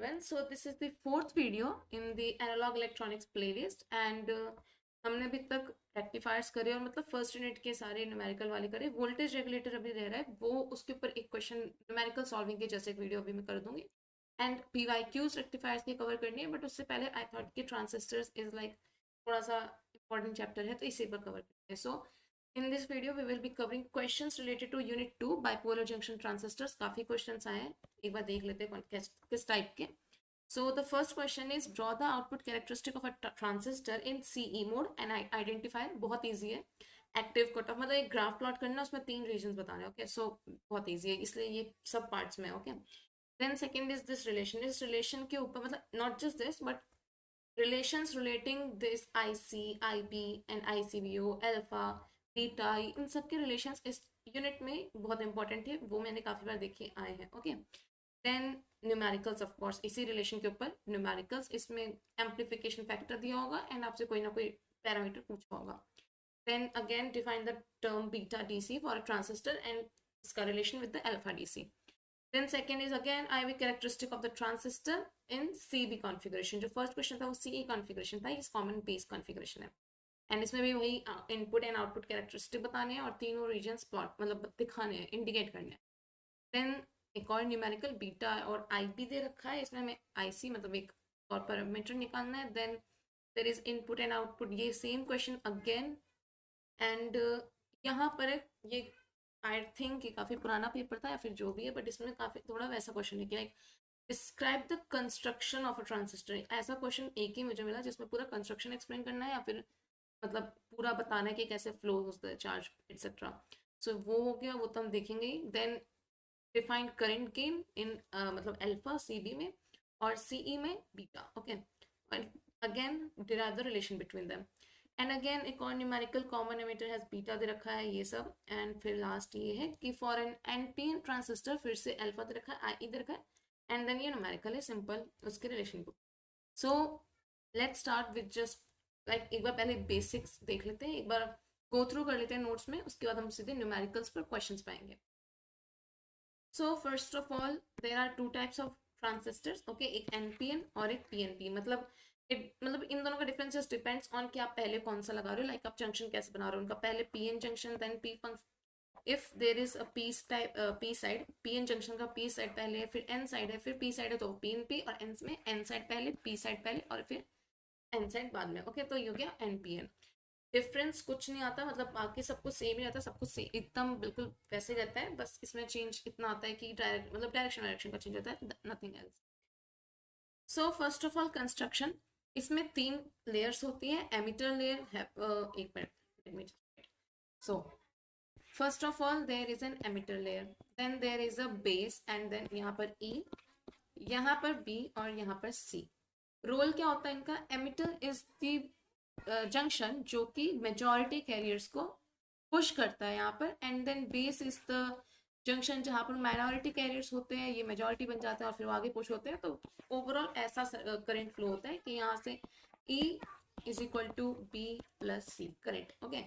everyone. So this is the fourth video in the analog electronics playlist and हमने अभी तक rectifiers करे और मतलब फर्स्ट यूनिट के सारे न्यूमेरिकल वाले करे. वोल्टेज रेगुलेटर अभी रह रहा है, वो उसके ऊपर एक क्वेश्चन न्यूमेरिकल सॉल्विंग के जैसे एक वीडियो अभी मैं कर दूंगी. एंड PYQs रेक्टिफायर्स की कवर करनी है, बट उससे पहले आई थॉट कि ट्रांजिस्टर्स इज लाइक थोड़ा सा इंपॉर्टेंट चैप्टर है, तो इसी पर कवर करते हैं. सो in this video we will be covering questions related to unit 2 bipolar junction transistors. काफी क्वेश्चंस आए हैं, एक बार देख लेते हैं किस टाइप के. So the first question is draw the output characteristic of a transistor in CE mode and identify. बहुत easy है. एक्टिव कट ऑफ मतलब एक ग्राफ प्लॉट करना है, उसमें 3 रीजन बताने हैं. ओके, सो बहुत इजी है, इसलिए ये सब पार्ट्स में. Okay, then second is this relation. इस रिलेशन के ऊपर मतलब not just this but relations relating this IC, IB and ICVO, alpha, beta, इन सब के रिलेशंस इस यूनिट में बहुत इंपॉर्टेंट है, वो मैंने काफी बार देखे आए हैं. Okay, then numericals, of course इसी रिलेशन के ऊपर न्यूमेरिकल्स, इसमें एम्प्लीफिकेशन फैक्टर दिया होगा एंड आपसे कोई ना कोई पैरामीटर पूछा होगा. Then again define the term beta DC for a transistor and इसका relation with the alpha DC. Then second is again IV characteristic of the transistor in CB configuration. जो फर्स्ट क्वेश्चन था वो CE configuration था, ये common base configuration है. And इसमें भी वही इनपुट एंड आउटपुट कैरेक्टरिस्टिक बताने हैं और तीनों रीजन्स प्लॉट मतलब दिखाने हैं, इंडिकेट करने हैं. देन एक और न्यूमेरिकल बीटा और IB दे रखा है, इसमें हमें IC मतलब एक और पैरामीटर निकालना है. Then there is input and output, ये सेम क्वेश्चन अगेन. एंड यहाँ पर ये आई थिंक ये काफ़ी पुराना पेपर था या फिर जो भी है, बट इसमें काफ़ी थोड़ा वैसा क्वेश्चन है कि like describe the construction of a transistor. ऐसा क्वेश्चन एक ही मुझे मिला जिसमें पूरा कंस्ट्रक्शन एक्सप्लेन करना है या फिर मतलब पूरा बताना है कि कैसे फ्लो होता है चार्ज एक्सेट्रा. सो वो हो गया, वो तो हम देखेंगे ही. Then defined current gain in मतलब अल्फा CB में और CE में beta. Okay, again derive the relation between them. And again एक और numerical common emitter has beta दे रखा है, ये सब. एंड फिर लास्ट ये है कि फॉर एन NPN ट्रांजिस्टर फिर से अल्फा दे रखा है, IE दे रखा है. एंड देन ये न्यूमेरिकल है सिंपल उसके रिलेशन को. So let's start with just like एक बार पहले बेसिक्स देख लेते हैं, एक बार गो थ्रू कर लेते हैं नोट्स में, उसके बाद हम सीधे न्यूमेरिकल्स पर क्वेश्चंस पाएंगे. So first of all there are two types of transistors. Okay, एक NPN और एक PNP. मतलब मतलब इन दोनों का डिफरेंस डिपेंड्स ऑन कि आप पहले कौन सा लगा रहे हो, लाइक आप जंक्शन कैसे बना रहे हो उनका. पहले PN junction then P function. If there is a P type P side, PN junction का P साइड पहले है, फिर N साइड है, फिर P साइड है तो PNP, और N में N साइड पहले, P साइड पहले और फिर N साइड बाद में. ओके, तो ये हो गया NPN. डिफरेंस कुछ नहीं आता, मतलब बाकी सब कुछ सेम ही रहता है, सब कुछ एकदम बिल्कुल वैसे ही रहता है, बस इसमें चेंज इतना आता है कि डायरेक्ट मतलब डायरेक्शन का चेंज होता है, nothing else. So first of all construction, इसमें 3 लेयर्स होती है. एमिटर लेयर है, एक minute. So first of all there is an emitter layer, then there is a base and then यहाँ पर E, यहाँ पर B और यहाँ पर C. रोल क्या होता है इनका? एमिटर इज द जंक्शन जो कि मेजॉरिटी कैरियर्स को पुश करता है यहाँ पर, and then base is the junction जहाँ पर माइनॉरिटी कैरियर्स होते हैं, ये मेजॉरिटी बन जाते हैं और फिर वो आगे पुश होते हैं. तो ओवरऑल ऐसा करंट फ्लो होता है कि यहाँ से E is equal to B plus C current. Okay,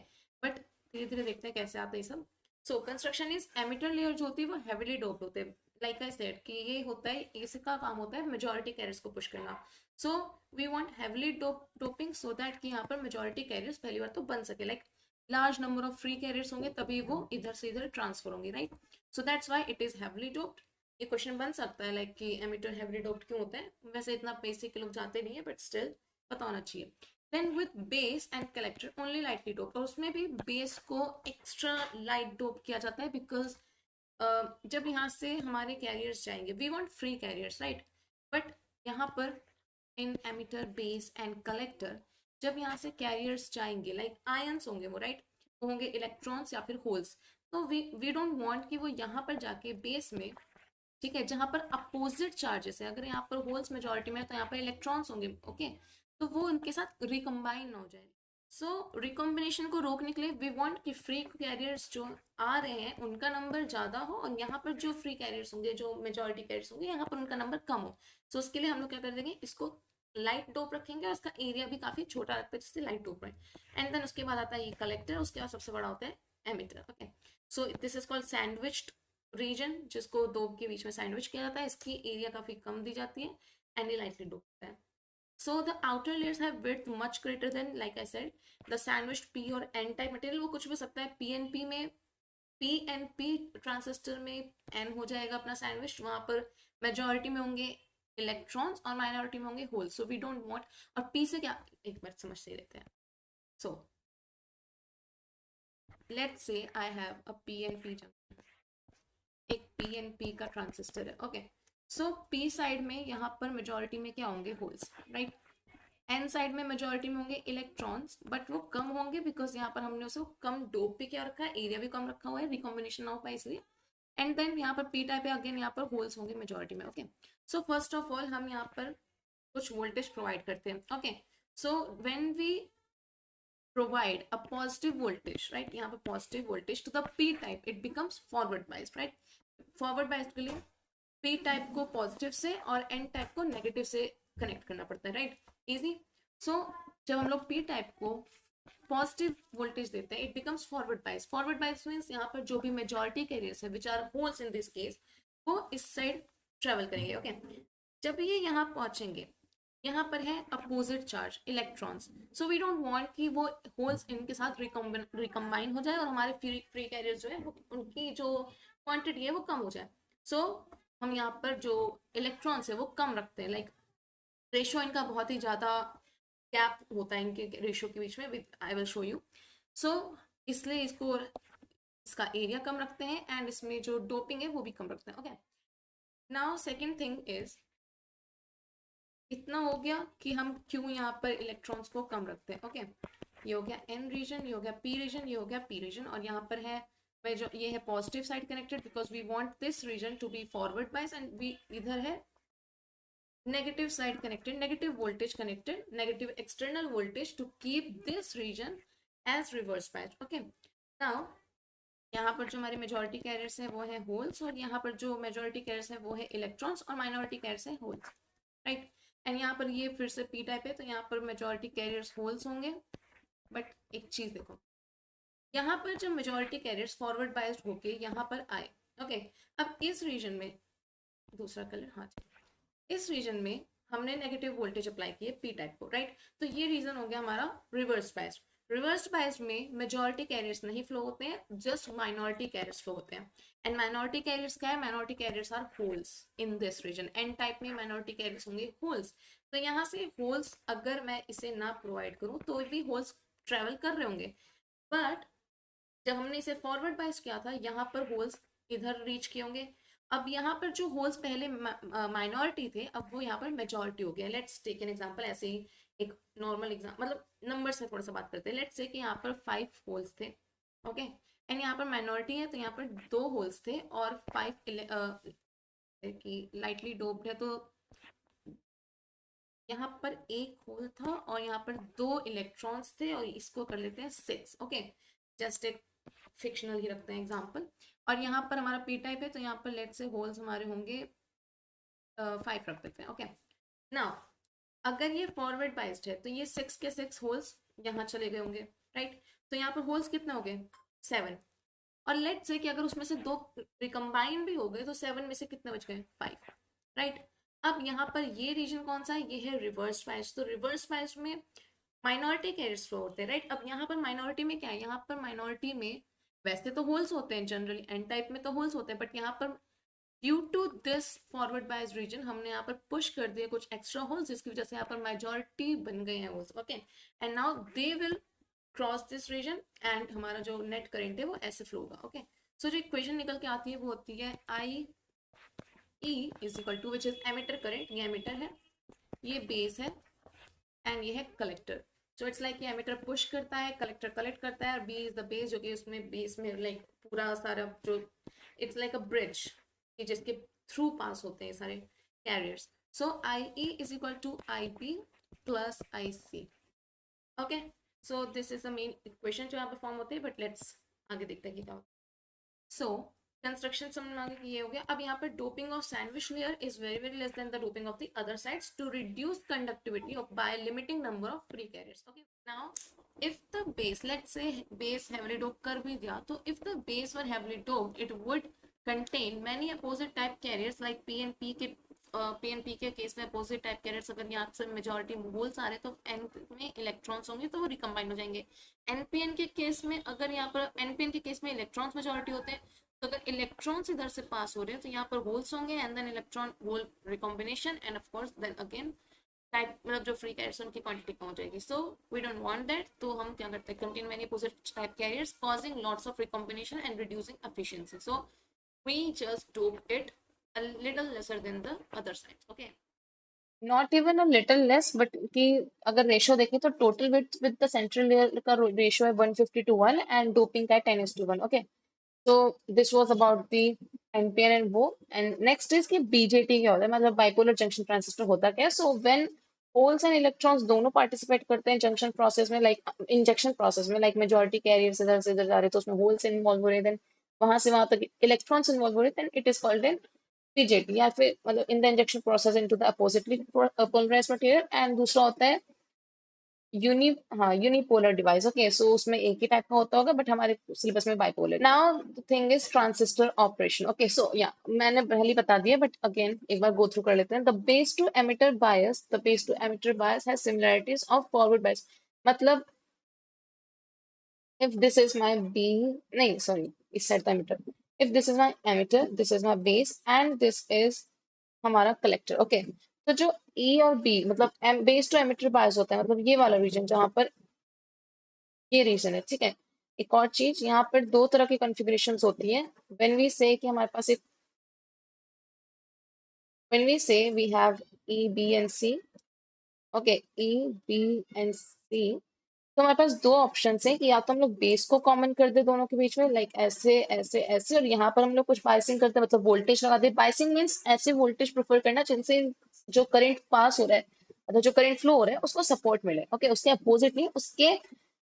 but धीरे धीरे देखते हैं कैसे आता है सब. So construction is emitter layer जो होती है वो हेविली डोप्ड होते हैं, लाइक आई सेड कि ये होता है, इसका काम होता है मेजॉरिटी कैरियर्स को पुश करना. So we want heavily doping so that कि यहाँ पर मेजॉरिटी कैरियर्स पहली बार तो बन सके, like large number of free carriers होंगे तभी वो इधर से इधर ट्रांसफर होंगे, right. So that's why it is heavily doped. ये क्वेश्चन बन सकता है लाइक कि एमिटर हेविली डोप्ड क्यों होता है, वैसे इतना बेसिक के लोग जानते नहीं है बट स्टिल पता होना चाहिए. Then with base and collector only lightly dope, और उसमें भी बेस को एक्स्ट्रा लाइट डोप किया जाता है बिकॉज जब यहाँ से हमारे कैरियर्स जाएंगे, we want free carriers, right. But यहाँ पर in emitter base and collector जब यहाँ से कैरियर्स जाएंगे लाइक आयंस होंगे वो, राइट, वो होंगे इलेक्ट्रॉन्स या फिर होल्स. तो वी डोंट वांट कि वो यहाँ पर जाके बेस में, ठीक है, जहाँ पर अपोजिट चार्जेस है, अगर यहाँ पर होल्स मेजॉरिटी में है तो यहाँ पर इलेक्ट्रॉन्स होंगे. ओके, तो वो उनके साथ रिकम्बाइन ना हो जाए. सो रिकॉम्बिनेशन को रोकने के लिए वी वांट कि फ्री कैरियर्स जो आ रहे हैं उनका नंबर ज़्यादा हो और यहाँ पर जो फ्री कैरियर्स होंगे, जो मेजॉरिटी कैरियर्स होंगे, यहाँ पर उनका नंबर कम हो. सो उसके लिए हम लोग क्या कर देंगे, इसको लाइट डोप रखेंगे और उसका एरिया भी काफ़ी छोटा रखते हैं जिससे लाइट डोप रहे. एंड देन उसके बाद आता है ये कलेक्टर, उसके बाद सबसे बड़ा होता है emitter. Okay, so this is called sandwiched region, जिसको दो के बीच में सैंडविच किया जाता है, इसकी एरिया काफ़ी कम दी जाती है. एंड ये लाइटली डोप्ड है. So the outer layers have width much greater than, like I said, the sandwiched P और N type material. वो कुछ भी सकता है. PNP में, PNP ट्रांजिस्टर में N हो जाएगा अपना सैंडविच. वहां पर मेजोरिटी में होंगे इलेक्ट्रॉन्स और माइनॉरिटी में होंगे holes. So we don't want. और P से क्या, एक बार समझ से लेते हैं. So let's say I have a PNP junction, एक PNP का ट्रांजिस्टर है. ओके, सो P साइड में यहाँ पर मेजोरिटी में क्या होंगे, होल्स, राइट. एन साइड में मेजोरिटी में होंगे इलेक्ट्रॉन्स, बट वो कम होंगे बिकॉज यहाँ पर हमने उसे कम डोप भी क्या रखा है, एरिया भी कम रखा हुआ है, रिकॉम्बिनेशन ना हो पाए इसलिए. एंड देन यहाँ पर पी टाइप है, अगेन यहाँ पर होल्स होंगे मेजोरिटी में. Okay, so first of all हम यहाँ पर कुछ वोल्टेज प्रोवाइड करते हैं. Okay, so when we provide a positive voltage, right, यहाँ पर positive voltage to the P type, it becomes forward bias, right. Forward bias के लिए पी टाइप को पॉजिटिव से और एन टाइप को नेगेटिव से कनेक्ट करना पड़ता है, राइट. इजी. सो जब हम लोग पी टाइप को पॉजिटिव वोल्टेज देते हैं, it becomes forward bias. Forward bias means यहाँ पर जो भी मेजॉरिटी कैरियर्स है which are holes in this case, वो इस साइड ट्रेवल करेंगे. ओके, जब ये यहाँ पहुंचेंगे, यहाँ पर है opposite charge electrons. So we don't want कि वो होल्स इनके साथ रिकम्बाइन हो जाए और हमारे फ्री कैरियर्स जो है वो, उनकी जो क्वांटिटी है वो कम हो जाए. सो हम यहाँ पर जो इलेक्ट्रॉन्स है वो कम रखते हैं. लाइक रेशियो इनका बहुत ही ज़्यादा गैप होता है इनके रेशियो के बीच में, with I will show you. So इसलिए इसका एरिया कम रखते हैं एंड इसमें जो डोपिंग है वो भी कम रखते हैं. Okay, now second thing is, इतना हो गया कि हम क्यों यहाँ पर इलेक्ट्रॉन्स को कम रखते हैं. ओके, ये हो गया एन रीजन, ये हो गया पी रीजन, ये हो गया पी रीजन, और यहाँ पर है जो ये है positive side connected because we want this region to be forward bias, and we इधर है negative side connected, negative voltage connected, negative external voltage to keep this region as reverse biased. Okay, now यहाँ पर जो हमारे majority carriers है वो है holes, और यहाँ पर जो मेजोरिटी कैरियर्स है वो है इलेक्ट्रॉन्स, और माइनॉरिटी कैरियर्स है होल्स, राइट. एंड यहाँ पर ये फिर से पी टाइप है, तो यहाँ पर मेजोरिटी कैरियर्स होल्स होंगे. बट एक चीज देखो, यहाँ पर जब मेजोरिटी कैरियर्स फॉरवर्ड बाइस्ड होके यहाँ पर आए, ओके, अब इस रीजन में, दूसरा कलर, हाँ, इस रीजन में हमने नेगेटिव वोल्टेज अप्लाई किए पी टाइप को, राइट. तो ये रीजन हो गया हमारा रिवर्स बायस्ड. रिवर्स बायस्ड में मेजॉरिटी कैरियर्स नहीं फ्लो होते हैं, जस्ट माइनॉरिटी कैरियर्स फ्लो होते हैं. एंड माइनॉरिटी कैरियर्स क्या है, minority carriers are holes in this region. N type में माइनॉरिटी कैरियर्स होंगे होल्स. तो यहाँ से होल्स अगर मैं इसे ना प्रोवाइड करूँ तो भी होल्स ट्रेवल कर रहे होंगे. बट जब हमने इसे फॉरवर्ड बायस किया था, यहाँ पर होल्स इधर रीच किए होंगे. अब यहाँ पर जो होल्स पहले माइनॉरिटी थे, अब वो यहाँ पर मेजॉरिटी हो गया. लेट्स टेक एन एग्जांपल, ऐसे ही एक नॉर्मल एग्जाम्पल, मतलब नंबर से थोड़ा सा बात करते हैं. लेट्स से कि यहाँ पर 5 होल्स थे, ओके, एंड यहाँ पर माइनॉरिटी है तो यहाँ पर 2 होल्स थे और 5 की लाइटली डोप्ड है, तो यहाँ पर 1 होल था और यहाँ पर 2 इलेक्ट्रॉन्स थे, और इसको कर लेते हैं 6. ओके, जस्ट एक फिक्शनल ही रखते हैं एग्जाम्पल. और यहाँ पर हमारा पी टाइप है, तो यहाँ पर लेट से होल्स हमारे होंगे 5 रख देते हैं. ओके, नाउ अगर ये फॉरवर्ड बाइस्ड है तो ये 6 के 6 होल्स यहाँ चले गए होंगे, राइट. तो यहाँ पर होल्स कितने हो गए, 7. और लेट से कि अगर उसमें से 2 रिकम्बाइन भी हो गए तो 7 में से कितने बच गए, 5, राइट. अब यहाँ पर ये रीजन कौन सा है, ये है रिवर्स बाइस्ड. तो रिवर्स बाइस्ड में माइनॉरिटी कैरियर्स फ्लो होते हैं, राइट. अब यहाँ पर माइनॉरिटी में क्या है, यहाँ पर माइनॉरिटी में वैसे तो होल्स होते हैं जनरली, एन टाइप में तो होल्स होते हैं, बट यहाँ पर due to this forward bias region हमने यहाँ पर पुश कर दिए कुछ एक्स्ट्रा होल्स, जिसकी वजह से यहाँ पर मेजॉरिटी बन गए हैं holes. Okay, and now they will cross this region and हमारा जो नेट करेंट है वो ऐसे फ्लो होगा. ओके, सो जो इक्वेशन निकल के आती है वो होती है I E is equal to, which is emitter current, ये एमिटर है, ये बेस है, एंड ये है कलेक्टर. सो इट्स लाइक ये एमिटर पुश करता है, कलेक्टर कलेक्ट करता है, और बी इज द बेस, जो कि उसमें बेस में लाइक पूरा सारा जो, इट्स लाइक अ ब्रिज कि जिसके थ्रू पास होते हैं सारे carriers. So I E is equal to I P plus I C. Okay, so this is the main equation जो यहाँ पे फॉर्म होते हैं. बट लेट्स आगे देखते हैं कि क्या होता है. सो कंस्ट्रक्शन समझ में आ गया कि ये हो गया. अब यहाँ पर doping of sandwich layer is very less than the doping of the other sides to reduce conductivity of by limiting number of free carriers. Okay, now if the base, let's say base heavily doped कर भी दिया, तो if the base were heavily doped it would contain many opposite type carriers like P and P के PNP के case में opposite type carriers, अगर यहाँ से मेजोरिटी होल्स आ रहे हैं तो एन में इलेक्ट्रॉन्स होंगे तो वो रिकम्बाइन हो जाएंगे। एनपीएन के केस में, अगर यहाँ पर एनपीएन के केस में इलेक्ट्रॉन्स मेजोरिटी होते हैं, तो अगर इलेक्ट्रॉन्स इधर से पास हो रहे हैं तो यहाँ पर होल्स होंगे and then electron hole recombination and of course then again type, मतलब जो फ्री कैरियर्स उनकी क्वांटिटी कम हो जाएगी। So we don't want that, तो हम क्या करते हैं, contain many opposite type carriers causing lots of recombination and reducing efficiency. So we just doped it a little lesser than the other sides. Okay. Not even a little less, but कि अगर ratio देखें तो total with the central layer का ratio है 150:1 and doping का है 10:1। Okay, so this was about the NPN and वो, and next is कि BJT क्या होता है, मतलब बाइपोलर जंक्शन ट्रांजिस्टर होता क्या है। so when holes and electrons दोनों पार्टिसिपेट करते हैं जंक्शन प्रोसेस में, लाइक इंजेक्शन प्रोसेस में, लाइक मेजोरिटी कैरियर्स इधर से इधर जा रहे हैं तो उसमें होल्स इन्वॉल्व हो रहे हैं, देन वहां से वहां तक इलेक्ट्रॉन्स इन्वॉल्व हो रहे हैं, then it is called an BJT, या फिर मतलब in the injection process into the oppositely polarized material. And दूसरा होता है यूनि हाँ यूनिपोलर डिवाइस। ओके, सो उसमें एक ही टाइप का होता होगा, बट हमारे सिलेबस में bipolar. Now the thing is transistor operation. Okay, so या मैंने पहले ही बता दिया, बट अगेन एक बार गो थ्रू कर लेते हैं। The base to emitter bias has similarities of forward bias. मतलब if this is my b, नहीं sorry, इस साइड का emitter, if this is my emitter, this is my base and this is हमारा collector. Okay, तो जो E और B मतलब base to emitter बायस होता है, मतलब ये वाला रीजन जहां पर ये रीजन है, ठीक है। एक और चीज, यहाँ पर दो तरह की कॉन्फ़िगरेशंस होती है। व्हेन वी से कि हमारे पास एक when we say we have E B and C। Okay, E B and C, तो हमारे पास दो ऑप्शन है कि या तो हम लोग बेस को कॉमन कर दे दोनों के बीच में, लाइक ऐसे ऐसे ऐसे, और यहाँ पर हम लोग कुछ बाइसिंग करते हैं, मतलब वोल्टेज लगा दे। बाइसिंग मीन्स ऐसे वोल्टेज प्रेफर करना जिनसे जो करंट पास हो रहा है, मतलब जो करंट फ्लो हो रहा है उसको सपोर्ट मिले। ओके, उसके अपोजिट नहीं, उसके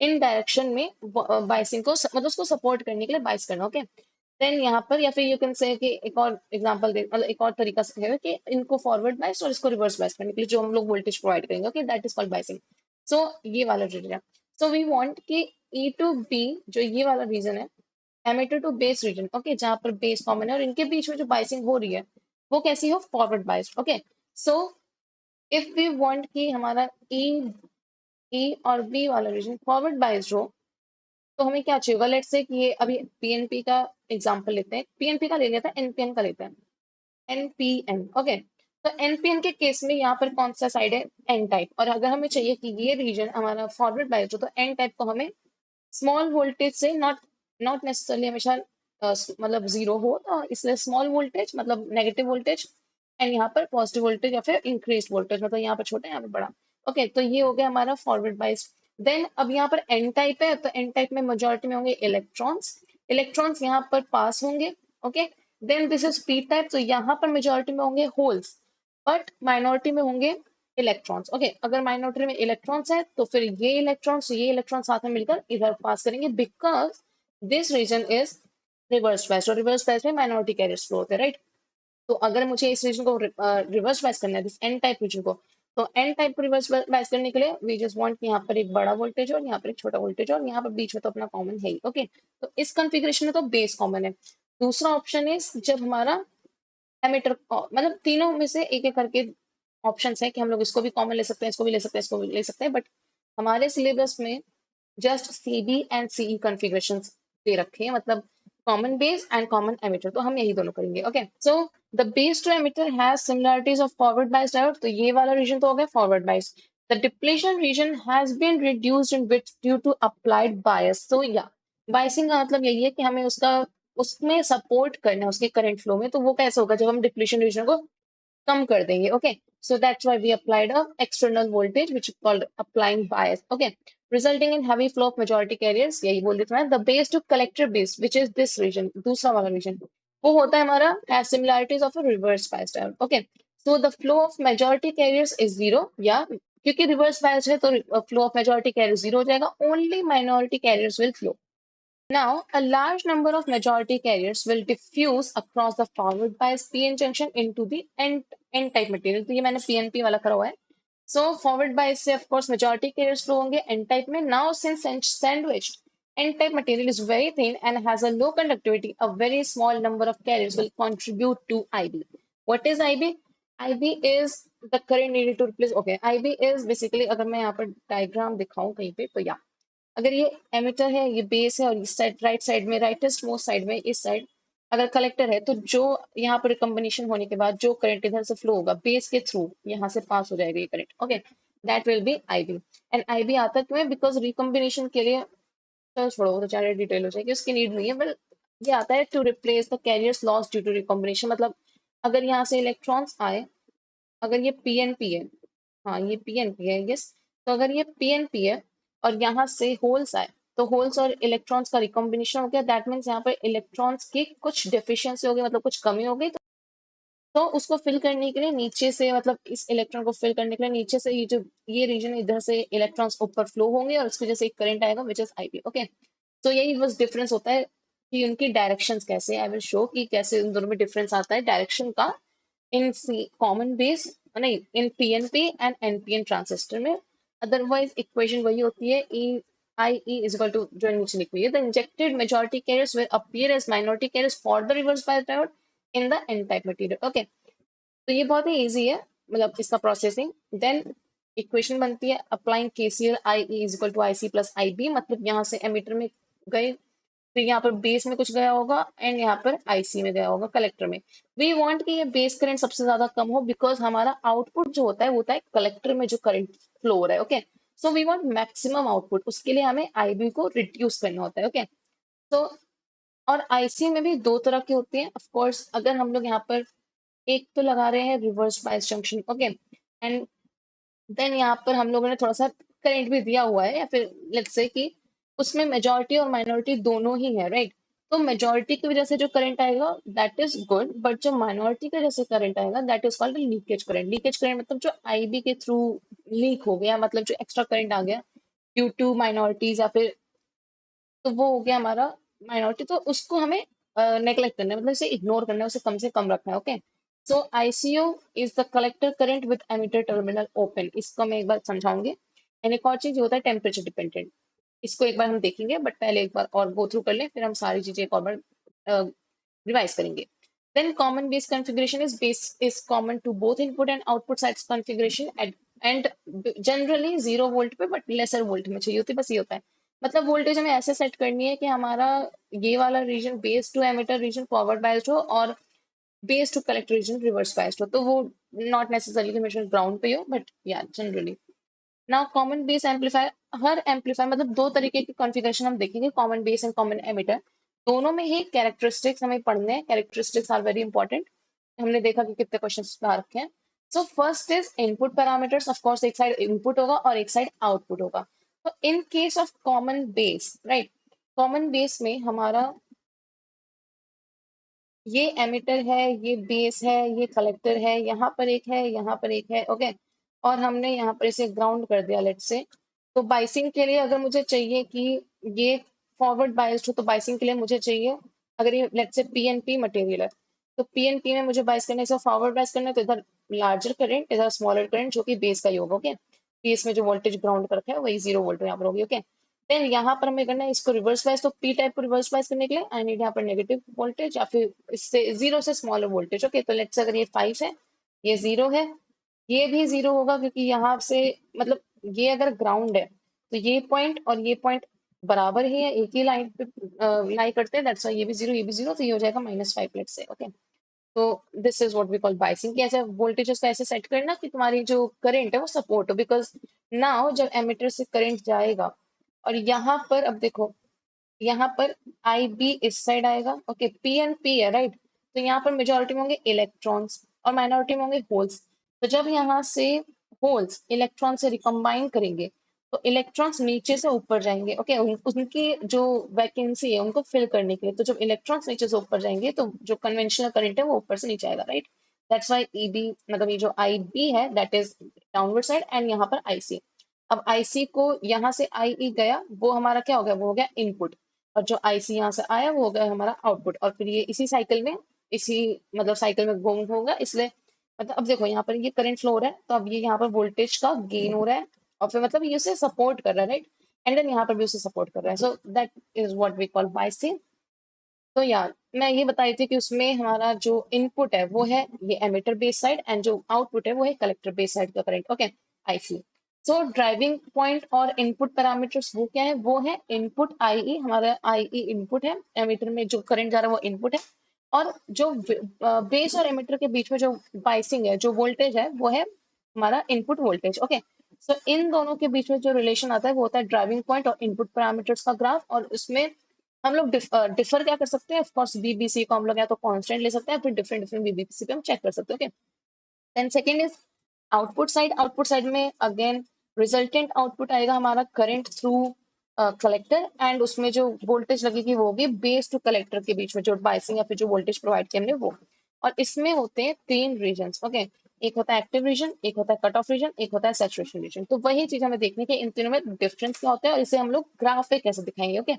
इन डायरेक्शन में बाइसिंग को मतलब उसको सपोर्ट करने के लिए बाइस करना। ओके, देन यहाँ पर या फिर यू कैन से कि एक और एग्जांपल दे, मतलब एक और तरीका से है कि इनको फॉरवर्ड बाइस और इसको रिवर्स बाइस करने के लिए जो हम लोग वोल्टेज प्रोवाइड करेंगे। Okay, that is called biasing. So ये वाला रीजन, सो वी वांट कि ई टू बी, जो ये वाला रीजन है, emitter to base region, okay, जहां पर बेस कॉमन है और इनके बीच में जो बाइसिंग हो रही है वो कैसी हो, forward biased. Okay, so if we want कि हमारा ई ई और बी वाला रीजन फॉरवर्ड बाइस्ड हो, तो हमें क्या चाहिए होगा। लेट्स से कि ये अभी पीएनपी का एग्जांपल लेते हैं, पीएनपी का ले लेते हैं, एनपीएन का लेते हैं, एनपीएन। ओके, तो एनपीएन के केस में यहाँ पर कौन सा साइड है, एन टाइप, और अगर हमें चाहिए कि ये रीजन हमारा फॉरवर्ड बाइस्ड हो तो एन टाइप को हमें स्मॉल वोल्टेज से, नॉट नॉट नेसेसरली हमेशा मतलब जीरो हो, तो इसलिए स्मॉल वोल्टेज मतलब नेगेटिव वोल्टेज, एंड यहाँ पर पॉजिटिव वोल्टेज या फिर इंक्रीज वोल्टेज, मतलब यहाँ पर छोटा यहाँ पर बड़ा। ओके, तो ये हो गया हमारा फॉरवर्ड बाइस। देन अब यहाँ पर एन टाइप है, तो एन टाइप में मेजोरिटी में होंगे इलेक्ट्रॉन्स, इलेक्ट्रॉन्स यहाँ पर पास होंगे। Okay, then this is P type, तो यहाँ पर मेजोरिटी में होंगे होल्स, बट माइनॉरिटी में होंगे इलेक्ट्रॉन्स। ओके, अगर माइनॉरिटी में इलेक्ट्रॉन्स है तो फिर ये इलेक्ट्रॉन साथ में मिलकर इधर पास करेंगे, because this region is reverse bias, और रिवर्स बायस में माइनॉरिटी कैरियर्स फ्लो होते हैं, राइट। तो अगर मुझे इस रीजन को रिवर्स बायस करना है, दिस एन टाइप रीजन को, तो एन टाइप को रिवर्स बायस करने के लिए वी जस्ट वांट कि यहाँ पर एक बड़ा वोल्टेज और यहाँ पर एक छोटा वोल्टेज और यहाँ पर बीच में तो अपना कॉमन है ही। ओके, तो इस कॉन्फ़िगरेशन में तो बेस कॉमन है। दूसरा ऑप्शन इज जब हमारा एमिटर, मतलब तीनों में से एक एक करके ऑप्शन है कि हम लोग इसको भी कॉमन ले सकते हैं, इसको भी ले सकते हैं, इसको भी ले सकते हैं, बट हमारे सिलेबस में just CB and CE configuration दे रखे हैं, मतलब common base and common emitter, तो हम यही दोनों करेंगे। Okay, so the base to emitter has similarities of forward bias diode, तो ये वाला रीजन तो हो गया forward bias. The depletion region has been reduced in width due to applied bias. तो या बायसिंग का मतलब यही है कि हमें उसका उसमें सपोर्ट करना है उसके करंट फ्लो में, तो वो कैसे होगा जब हम डिप्लेशन रीजन को कम कर देंगे। Okay, so that's why we applied a external voltage which is called applying bias, okay, resulting in heavy flow of majority carriers, यही बोल देता है। The base to collector base which is this region, दूसरा वाला region, वो होता है हमारा has similarities of a reverse bias diode। okay, so the flow of majority carriers is zero, या क्योंकि रिवर्स बायस है तो flow of majority carrier zero हो जाएगा, only minority carriers will flow. Now, a large number of majority carriers will diffuse across the forward bias PN junction into the N-type material. तो ये मैंने PNP वाला करा हुआ है। So forward bias से of course majority carriers flow होंगे N-type में. Now since sandwiched N-type material is very thin and has a low conductivity, a very small number of carriers will contribute to IB. What is IB? IB is the current needed to replace. Okay, IB is basically, अगर मैं यहाँ पर diagram दिखाऊं कहीं पे तो या अगर ये एमिटर है, ये बेस है, और इस साइड राइट साइड में, राइटेस्ट मोस्ट साइड में इस साइड अगर कलेक्टर है, तो जो यहाँ पर रिकम्बिनेशन होने के बाद जो करंट इधर से फ्लो होगा बेस के थ्रू, यहाँ से पास हो जाएगा ये current. Okay, that will B IB। And IB आता क्यों है? बिकॉज रिकम्बिनेशन के लिए, चलो छोड़ो वो तो ज़्यादा डिटेल हो जाएगी, उसकी नीड नहीं है, बट ये आता है to replace the carriers loss due to recombination. मतलब अगर यहाँ से इलेक्ट्रॉन्स आए, अगर ये PNP है, हाँ ये PNP है, यस, तो अगर ये PNP है और यहाँ से होल्स आए, तो होल्स और इलेक्ट्रॉन्स का रिकॉम्बिनेशन हो गया, दैट मीन्स यहाँ पर इलेक्ट्रॉन्स की कुछ डेफिशिएंसी हो गई, मतलब कुछ कमी हो गई, तो उसको फिल करने के लिए नीचे से, मतलब इस इलेक्ट्रॉन को फिल करने के लिए नीचे से ये जो ये रीजन इधर से इलेक्ट्रॉन्स ऊपर फ्लो होंगे और उसकी वजह से एक करंट आएगा विच इज IB। ओके, तो यही बस डिफरेंस होता है कि उनकी डायरेक्शंस कैसे, आई विल शो कि कैसे उन दोनों में डिफरेंस आता है डायरेक्शन का इन कॉमन बेस, नहीं, इन PNP एंड NPN ट्रांजिस्टर में। अदरवाइज इक्वेशन वही होती है, E IE is equal to जो नीचे लिखी हुई है, the injected majority carriers will appear as minority carriers for the reverse bias diode in the N type material। Okay, तो ये बहुत ही इजी है, मतलब इसका प्रोसेसिंग। देन इक्वेशन बनती है applying KCL IE is equal to IC प्लस IB, मतलब यहाँ से एमीटर में गए, फिर यहाँ पर बेस में कुछ गया होगा एंड यहाँ पर IC में गया होगा कलेक्टर में। वी वांट कि ये बेस करंट सबसे ज्यादा कम हो, बिकॉज हमारा आउटपुट जो होता है वो होता है कलेक्टर में जो करंट फ्लो हो रहा है। Okay, so we want maximum output, उसके लिए हमें IB को रिड्यूस करना होता है। ओके, तो और IC में भी दो तरह की होती है, ऑफ कोर्स। अगर हम लोग यहाँ पर एक तो लगा रहे हैं reverse bias junction, okay, and then यहाँ पर हम लोगों ने थोड़ा सा करंट भी दिया हुआ है, या फिर लेट्स से कि उसमें मेजॉरिटी और माइनॉरिटी दोनों ही है, राइट? तो मेजॉरिटी की वजह से जो करंट आएगा दैट इज गुड, बट जो माइनॉरिटी की वजह से करंट आएगा that is called leakage current. Leakage current मतलब जो IB के थ्रू लीक हो गया, मतलब जो एक्स्ट्रा करंट आ गया ड्यू टू माइनॉरिटीज, या फिर तो वो हो गया हमारा माइनॉरिटी, तो उसको हमें नेग्लेक्ट करना है, मतलब इसे इग्नोर करना है, उसे कम से कम रखना है। Okay, so ICO is the collector current with emitter terminal open. इसको मैं एक बार समझाऊंगी। एंड एक और चीज होता है टेम्परेचर डिपेंडेंट, इसको एक बार हम देखेंगे, बट पहले एक बार और गो थ्रू कर लें, फिर हम सारी चीजें एक और बार रिवाइज करेंगे। Then common base configuration is base is common to both input and output sides configuration and generally 0 volt पे बट लेसर वोल्ट में चाहिए होती है, बस ये होता है। मतलब वोल्टेज हमें ऐसे सेट करनी है कि हमारा ये वाला region base to emitter region forward biased हो और base to collector region reverse biased हो, तो वो नॉट नेसेसरली हमेशा ग्राउंड पे हो, बट या generally. Now common base amplifier, हर एम्पलीफायर मतलब दो तरीके की कॉन्फ़िगरेशन हम देखेंगे, common base and common emitter. दोनों में ही कैरेक्टरिस्टिक्स हमें पढ़ने हैं, कैरेक्टरिस्टिक्स आर वेरी इंपॉर्टेंट। हमने देखा कि कितने क्वेश्चन ला रखे हैं। So first is input parameters, of course एक साइड इनपुट होगा और एक साइड आउटपुट होगा। तो इन case of common base, right, common base में हमारा ये एमिटर है, ये बेस है, ये कलेक्टर है, यहाँ पर एक है, यहाँ पर एक है, ओके, और हमने यहाँ पर इसे ग्राउंड कर दिया लेट से। तो बाइसिंग के लिए अगर मुझे चाहिए कि ये फॉरवर्ड बायस्ड हो, तो बाइसिंग के लिए मुझे चाहिए, अगर ये लेट से PNP मटेरियल है, तो PNP में मुझे बाइस करना है, इसे फॉरवर्ड बायस करना है, तो इधर लार्जर करंट, इधर स्मॉलर करंट, जो कि बेस का ही होगा। ओके, बेस में जो वोल्टेज ग्राउंड कर रखा है वही 0 वोल्ट यहाँ पर होगी। ओके, देन यहाँ पर हमें करना है इसको रिवर्स बायस, तो P टाइप को रिवर्स बायस करने के लिए आई नीड यहाँ पर नेगेटिव वोल्टेज, या फिर इससे 0 से स्मॉलर वोल्टेज। ओके, तो लेट्स अगर ये 5 है, ये 0 है, ये भी 0 होगा, क्योंकि यहाँ से मतलब ये अगर ग्राउंड है तो ये पॉइंट और ये पॉइंट बराबर ही है, एक ही लाइन पे लाई करते हैं, दैट्स व्हाई ये भी 0 ये भी 0, तो ये हो जाएगा -5 लेट्स से। ओके, तो this is what we call biasing, कि ऐसे वोल्टेजेस का ऐसे सेट करना कि तुम्हारी जो करंट है वो सपोर्ट हो, बिकॉज नाउ जब एमीटर से करंट जाएगा और यहाँ पर अब देखो, यहाँ पर IB इस साइड आएगा, ओके, PNP है, राइट, तो यहाँ पर मेजोरिटी में होंगे इलेक्ट्रॉन्स और माइनॉरिटी में होंगे होल्स। तो जब यहाँ से होल्स इलेक्ट्रॉन से रिकम्बाइन करेंगे तो इलेक्ट्रॉन्स नीचे से ऊपर जाएंगे। ओके, उनकी जो वैकेंसी है उनको फिल करने के लिए, तो जब इलेक्ट्रॉन्स नीचे से ऊपर जाएंगे तो जो कन्वेंशनल करंट है वो ऊपर से नीचे आएगा, राइट? दैट्स व्हाई EB, मतलब ये जो IB है that is downward side, and यहाँ पर IC। अब IC को यहाँ से IE गया, वो हमारा क्या हो गया, वो हो गया इनपुट, और जो IC यहाँ से आया वो हो गया हमारा आउटपुट, और फिर ये इसी साइकिल में, इसी मतलब साइकिल में घूम होगा, इसलिए मतलब अब देखो यहाँ पर ये करंट फ्लो हो रहा है, तो अब ये यहाँ पर वोल्टेज का गेन हो रहा है, और फिर मतलब ये उसे सपोर्ट कर रहा है, राइट? एंड देन यहाँ पर भी उसे सपोर्ट कर रहा है, so that is what we call biasing. तो यार मैं ये बताई थी कि उसमें हमारा जो इनपुट है वो है ये एमिटर बेस साइड एंड जो आउटपुट है वो है कलेक्टर बेस साइड का current. Okay, I C. So driving point और इनपुट पैरामीटर्स वो क्या है, वो है इनपुट आई ई, हमारा आई ई इनपुट है, एमिटर में जो करंट जा रहा है वो इनपुट है, और जो बेस और एमिटर के बीच में जो बाइसिंग है, जो वोल्टेज है वो है हमारा इनपुट वोल्टेज। ओके, सो इन दोनों के बीच में जो रिलेशन आता है वो होता है ड्राइविंग पॉइंट और इनपुट पैरामीटर्स का ग्राफ। और उसमें हम लोग डिफर क्या कर सकते हैं, ऑफकोर्स बीबीसी को हम लोग या तो कांस्टेंट ले सकते हैं, फिर डिफरेंट डिफरेंट बीबीसी पे हम चेक कर सकते हैं। Okay, then second is output side. Output side में अगेन रिजल्टेंट आउटपुट आएगा हमारा करंट थ्रू कलेक्टर, एंड उसमें जो वोल्टेज लगेगी वो होगी बेस टू कलेक्टर के बीच में जो बाइसिंग या फिर जो वोल्टेज प्रोवाइड किया हमने वो। और इसमें होते हैं तीन रीजन। ओके, एक होता है एक्टिव रीजन, एक होता है कट ऑफ रीजन, एक होता है सैचुरेशन रीजन। तो वही चीज हमें देखने की इन तीनों में डिफरेंस क्या होता है और इसे हम लोग ग्राफ पे कैसे दिखाएंगे। ओके,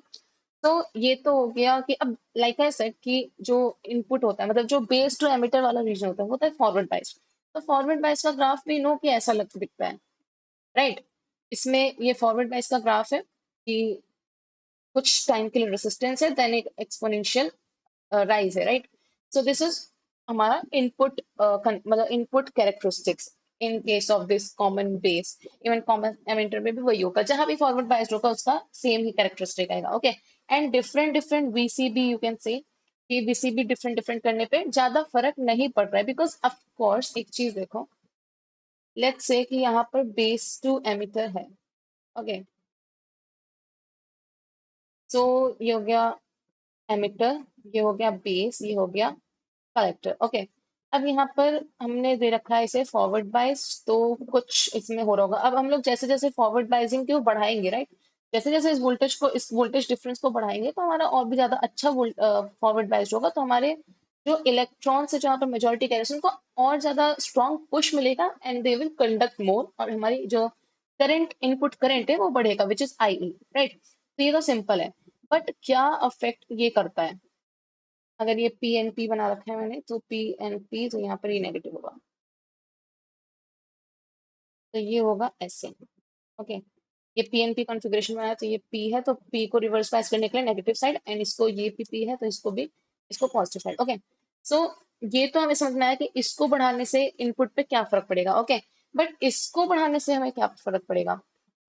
तो ये तो हो गया कि अब लाइक आई सेड कि जो इनपुट होता है मतलब जो बेस टू एमिटर वाला रीजन होता है वो होता है फॉरवर्ड बाइस। तो फॉरवर्ड बाइस का ग्राफ भी नो कि ऐसा लग दिखता है, राइट। इसमें ये फॉरवर्ड बाइस का ग्राफ है कि कुछ टाइम के लिए रेसिस्टेंस है, देन एक एक्सपोनेंशियल राइज है, राइट। सो दिस इज हमारा इनपुट मतलब input characteristics in case of this common base. Even common emitter में भी वही होगा, जहां भी फॉरवर्ड बायस्ड होगा उसका सेम ही कैरेक्टरिस्टिक आएगा। Okay, and different different VCB you can say कि वीसीबी डिफरेंट डिफरेंट करने पे ज्यादा फर्क नहीं पड़ रहा है, बिकॉज ऑफ कोर्स एक चीज देखो, लेट्स से कि यहाँ पर बेस टू एमिटर है। ओके, सो ये हो गया एमिटर, ये हो गया बेस, ये हो गया कलेक्टर। ओके, अब यहाँ पर हमने दे रखा है इसे फॉरवर्ड बाइस, तो कुछ इसमें हो रहा होगा। अब हम लोग जैसे जैसे फॉरवर्ड बाइसिंग को बढ़ाएंगे, राइट, जैसे जैसे इस वोल्टेज डिफरेंस को बढ़ाएंगे तो हमारा और भी ज्यादा अच्छा फॉरवर्ड बाइस होगा, तो हमारे जो इलेक्ट्रॉन्स है जहाँ पर मेजोरिटी कैरियर्स उनको और ज्यादा स्ट्रॉन्ग पुश मिलेगा एंड दे विल कंडक्ट मोर, और हमारी जो करंट इनपुट करंट है वो बढ़ेगा विच इज आई ई, राइट। तो ये तो सिंपल है, बट क्या अफेक्ट ये करता है, अगर ये पी एन पी बना रखा है मैंने तो पी एन पी, तो यहाँ पर ये नेगेटिव होगा, तो ये होगा ऐसे। ओके, ये पीएनपी कॉन्फ़िगरेशन बनाया तो ये पी है, तो पी को रिवर्स बायस करने के लिए नेगेटिव साइड, एंड इसको ये पी है तो इसको भी इसको पॉजिटिव साइड। ओके, सो ये तो हमें समझ में आया कि इसको बढ़ाने से इनपुट पे क्या फर्क पड़ेगा। ओके, बट इसको बढ़ाने से हमें क्या फर्क पड़ेगा,